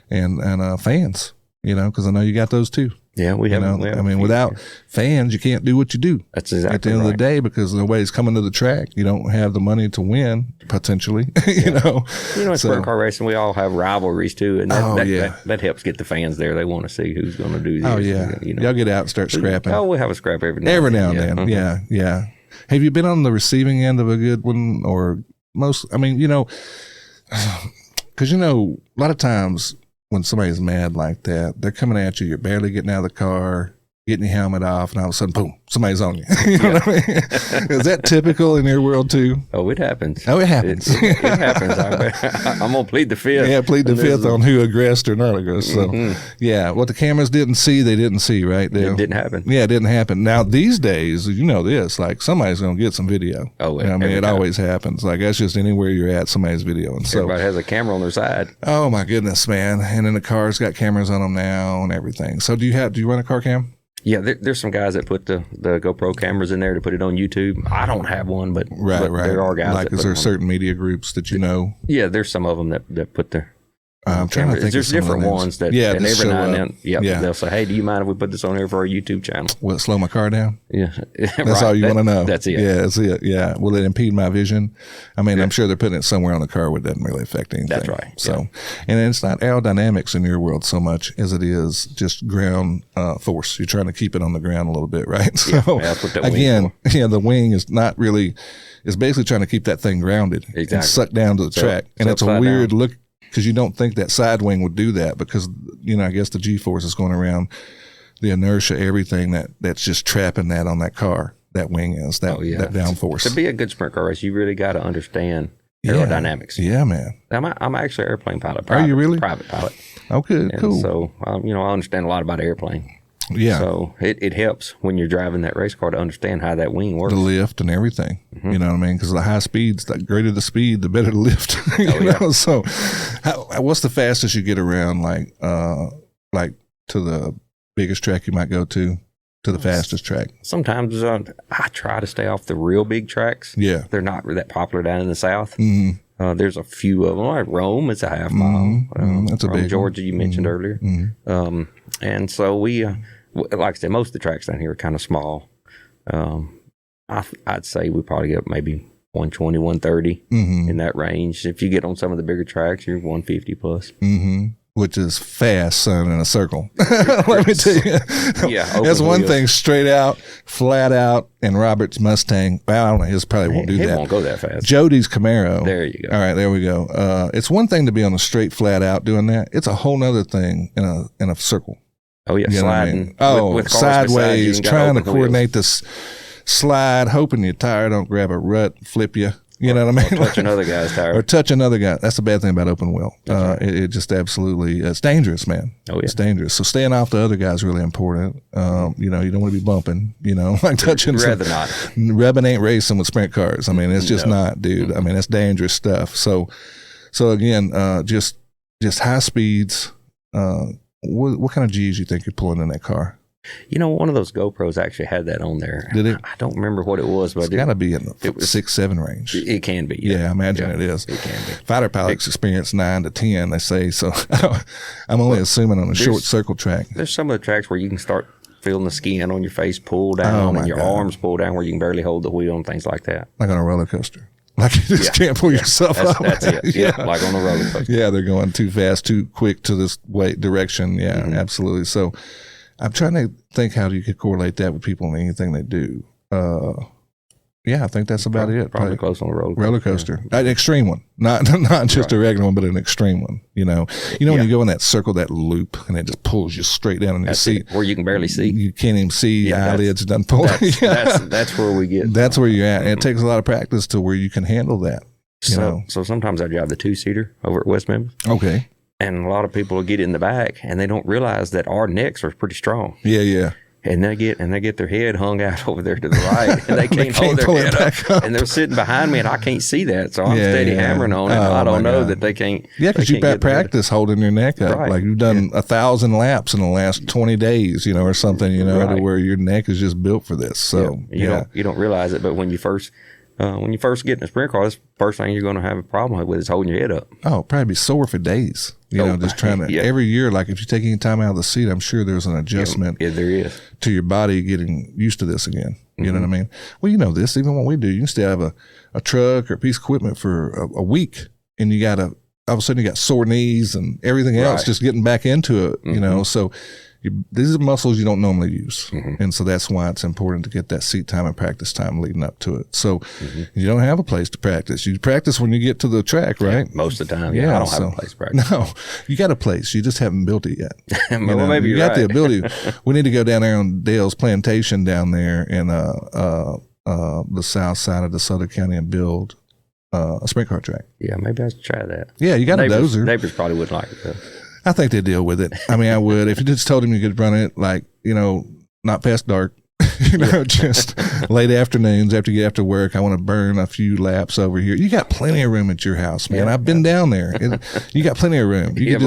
and fans. Because I know you got those too. Yeah, we have. I mean, without fans, you can't do what you do. That's exactly at the end of the day, because nobody's coming to the track. You don't have the money to win, potentially. In sprint car racing, we all have rivalries too, and that helps get the fans there. They want to see who's going to do this. Oh yeah, y'all get out and start scrapping. Oh, we have a scrap every now and then. Yeah. Have you been on the receiving end of a good one, or most? I mean, because a lot of times when somebody's mad like that, they're coming at you, you're barely getting out of the car, getting your helmet off, and all of a sudden, boom, somebody's on you. You know what I mean? Is that typical in your world too? Oh, it happens. It happens. It happens. I'm going to plead the fifth. Yeah, plead the fifth on who aggressed or not aggressed. So, what the cameras didn't see, they didn't see, right? It didn't happen. Yeah, it didn't happen. Now, these days, this, like somebody's going to get some video. Oh, it always happmes. Like, that's just anywhere you're at, somebody's videoing. So, everybody has a camera on their side. Oh, my goodness, man. And then the car's got cameras on them now and everything. So, do you run a car cam? Yeah, there's some guys that put the GoPro cameras in there to put it on YouTube. I don't have one, but there are guys. Like, is there certain media groups that you know? Yeah, there's some of them that put their. I'm trying to think. There's different ones that. And every now and then, they'll say, "Hey, do you mind if we put this on here for our YouTube channel?" Will it slow my car down? Yeah, that's all you want to know. That's it. Yeah, that's it. Yeah. Will it impede my vision? I mean, I'm sure they're putting it somewhere on the car where it doesn't really affect anything. That's right. So, and it's not aerodynamics in your world so much as it is just ground force. You're trying to keep it on the ground a little bit, right? So that's what that again, the wing is not really. It's basically trying to keep that thing grounded and suck down to the track, and it's a weird look. Because you don't think that side wing would do that because, I guess the G-force is going around, the inertia, everything that's just trapping that on that car. That wing is, that downforce. To be a good sprint car race, you really got to understand aerodynamics. Yeah, man. I'm actually an airplane pilot. Are you really? Private pilot. Okay, cool. So, I understand a lot about airplane. Yeah. So it helps when you're driving that race car to understand how that wing works. The lift and everything. Mm-hmm. You know what I mean? Because the high speeds, the greater the speed, the better the lift. So what's the fastest you get around, like to the biggest track you might go to the fastest track? Sometimes I try to stay off the real big tracks. Yeah. They're not that popular down in the South. Mm-hmm. There's a few of them. Like Rome, it's a half mile. That's a big Georgia, you mentioned earlier. Mm-hmm. And so we, like I said, most of the tracks down here are kind of small. I'd say we probably get maybe 120, 130 in that range. If you get on some of the bigger tracks, you're 150 plus. Mm-hmm. Which is fast, son, in a circle. Let me tell you. Yeah. That's one thing, straight out, flat out, and Robert's Mustang. Well, I don't know, his probably won't do that. It won't go that fast. Jody's Camaro. There you go. All right, there we go. It's one thing to be on a straight, flat out doing that. It's a whole nother thing in a circle. Oh yeah, you sliding. with sideways, trying to coordinate this slide, hoping your tire don't grab a rut, flip you. You know what I mean? Or touch another guy's tire. Or touch another guy. That's the bad thing about open wheel. It just absolutely, it's dangerous, man. Oh, yeah. It's dangerous. So staying off the other guy is really important. You know, you don't want to be bumping, you know, like touching. Rather not. Rubbing ain't racing with sprint cars. I mean, it's just not, dude. I mean, that's dangerous stuff. So again, just high speeds. What kind of G's you think you're pulling in that car? You know, one of those GoPros actually had that on there. Did it? I don't remember what it was, but it's got to be in the 6-7 range. It can be. Yeah, I imagine it is. It can be. Fighter pilots experience 9 to 10, they say. So I'm only assuming on a short circle track. There's some of the tracks where you can start feeling the skin on your face pull down and your arms pull down where you can barely hold the wheel and things like that. Like on a roller coaster. Like you just can't pull yourself up. That's it. Yeah, like on a roller coaster. Yeah, they're going too fast, too quick to this direction. Yeah, absolutely. So I'm trying to think how you could correlate that with people and anything they do. Yeah, I think that's about it. Probably close on a roller coaster. An extreme one, not just a regular one, but an extreme one. You know when you go in that circle, that loop, and it just pulls you straight down in your seat, where you can barely see. You can't even see. Eyelids done pull. That's where we get. That's where you're at. And it takes a lot of practice to where you can handle that. So sometimes I drive the 2-seater over at West Memphis. Okay. And a lot of people will get in the back and they don't realize that our necks are pretty strong. Yeah. And they get their head hung out over there to the right, and they can't hold their head up. And they're sitting behind me, and I can't see that, so I'm steady hammering on it. I don't know that they can't. Yeah, because you've had practice holding your neck up. Right. Like you've done 1,000 laps in the last 20 days, or something, to where your neck is just built for this. So you don't realize it, but when you first get in a sprint car, that's the first thing you're going to have a problem with is holding your head up. Oh, probably be sore for days. Just trying to every year. Like if you take any time out of the seat, I'm sure there's an adjustment. Yeah, there is to your body getting used to this again. You know what I mean? Well, this even what we do, you can still have a truck or a piece of equipment for a week, and you got all of a sudden you got sore knees and everything else just getting back into it. So. These are muscles you don't normally use. And so that's why it's important to get that seat time and practice time leading up to it. So you don't have a place to practice. You practice when you get to the track, right? Most of the time. Yeah, I don't have a place to practice. No, you got a place. You just haven't built it yet. Well, maybe you got the ability. We need to go down there on Dale's plantation down there in the south side of DeSoto County and build a sprint car track. Yeah, maybe I should try that. Yeah, you got a dozer. Neighbors probably wouldn't like it, though. I think they deal with it. I mean, I would. If you just told him you could run it, like, not past dark, just late afternoons after you get after work, I want to burn a few laps over here. You got plenty of room at your house, man. I've been down there. You got plenty of room. You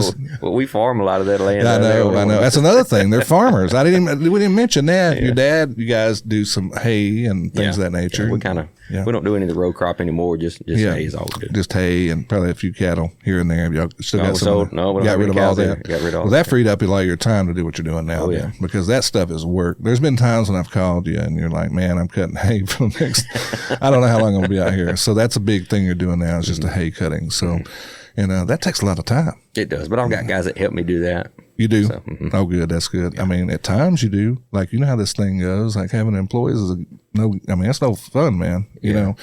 well, we farm a lot of that land. I know. That's another thing. They're farmers. We didn't mention that. Yeah. Your dad, you guys do some hay and things of that nature. Yeah, we kind of. Yeah. We don't do any of the row crop anymore. Just hay is all we do. Just hay and probably a few cattle here and there. Y'all still got some. We got rid of all that. Got rid of all that. Freed up a lot of your time to do what you're doing now. Oh, yeah. Because that stuff is work. There's been times when I've called you and you're like, man, I'm cutting hay for the next. I don't know how long I'm gonna be out here. So that's a big thing you're doing now is just a hay cutting. So, and that takes a lot of time. It does, but I've got guys that help me do that. You do? So, Oh, good. That's good. Yeah. I mean, at times you do. Like, how this thing goes. Like, having employees is that's no fun, man. You know,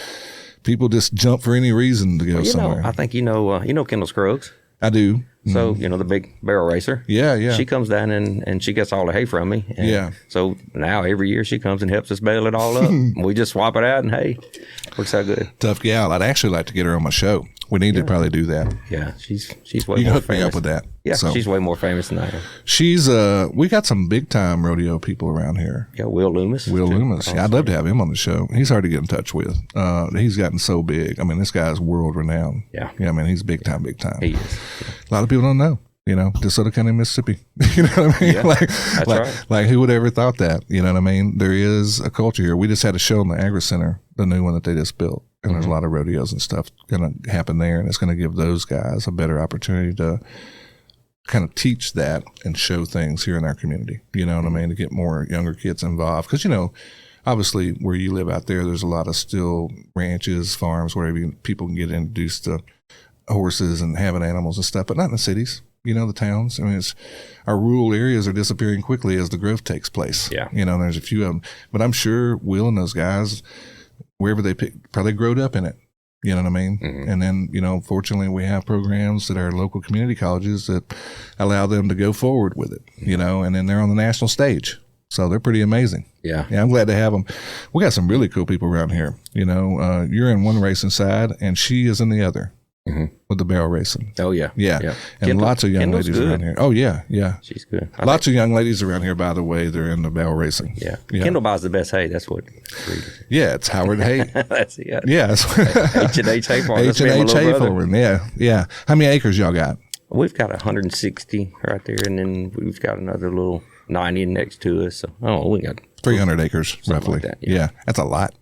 people just jump for any reason to go somewhere. I think Kendall Scruggs. I do. So, the big barrel racer. Yeah. She comes down and she gets all the hay from me. And so now every year she comes and helps us bale it all up. We just swap it out and hey, works out good. Tough gal. I'd actually like to get her on my show. We need to probably do that. Yeah, she's way you more famous. You hook me up with that. Yeah, she's way more famous than I am. She's we got some big time rodeo people around here. Yeah, Will Loomis. Yeah, I'd love to have him on the show. He's hard to get in touch with. He's gotten so big. I mean, this guy's world renowned. Yeah. I mean, he's big time. He is. A lot of people don't know. DeSoto County, Mississippi. You know what I mean? Yeah, that's right. Like who would ever thought that? You know what I mean? There is a culture here. We just had a show in the Agri Center, the new one that they just built. And there's a lot of rodeos and stuff going to happen there. And it's going to give those guys a better opportunity to kind of teach that and show things here in our community. You know what I mean? To get more younger kids involved. Because, obviously where you live out there's a lot of still ranches, farms, where people can get introduced to horses and having animals and stuff, but not in the cities. The towns. I mean, our rural areas are disappearing quickly as the growth takes place. Yeah. There's a few of them. But I'm sure Will and those guys, wherever they pick, probably growed up in it. You know what I mean? Mm-hmm. And then, fortunately we have programs at our local community colleges that allow them to go forward with it, and then they're on the national stage. So they're pretty amazing. Yeah. I'm glad to have them. We got some really cool people around here. You're in one racing side and she is in the other. Mm-hmm. With the barrel racing. Oh, yeah. Yeah. And lots of young ladies around here. Oh, yeah. Yeah. She's good. Lots of young ladies around here, by the way. They're in the barrel racing. Yeah. Kendall buys the best hay. That's what. Yeah, it's Howard Hay. That's it. Yeah. H&H Hay Farm. H&H Hay Farm. Yeah. Yeah. How many acres y'all got? We've got 160 right there, and then we've got another little 90 next to us. So, we got 300 acres, roughly. Like that, yeah. That's a lot.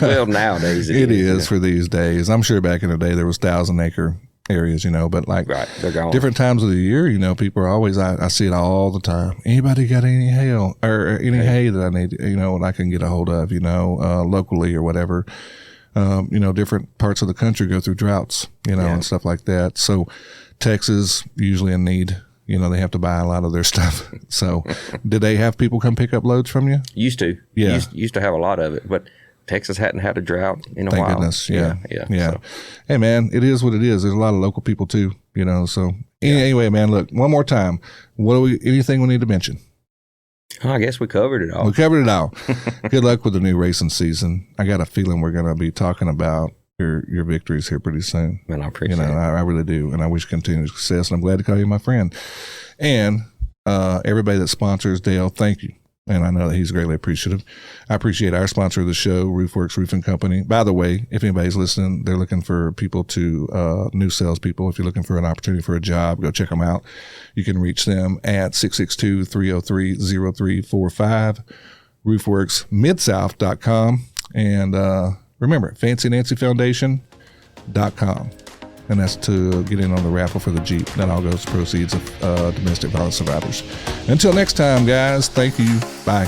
Well, nowadays it is for these days. I'm sure back in the day there was 1,000-acre areas, but like different times of the year, people are always. I see it all the time. Anybody got any hay or any hay that I need? And I can get a hold of, locally or whatever. Different parts of the country go through droughts, and stuff like that. So Texas usually in need. They have to buy a lot of their stuff. So, did they have people come pick up loads from you? Used to. Yeah. Used to have a lot of it, but Texas hadn't had a drought in a while. Thank goodness. Yeah. So. Hey, man, it is what it is. There's a lot of local people too, so anyway, man, look, one more time. Anything we need to mention? I guess we covered it all. We covered it all. Good luck with the new racing season. I got a feeling we're going to be talking about your victories here pretty soon. Man, I appreciate it. I really do. And I wish you continued success. And I'm glad to call you my friend. And everybody that sponsors Dale, thank you. And I know that he's greatly appreciative. I appreciate our sponsor of the show, Roofworks Roofing Company. By the way, if anybody's listening, they're looking for people new salespeople. If you're looking for an opportunity for a job, go check them out. You can reach them at 662-303-0345, roofworksmidsouth.com. And remember, FancyNancyFoundation.com. And that's to get in on the raffle for the Jeep. That all goes to proceeds of domestic violence survivors. Until next time, guys, thank you. Bye.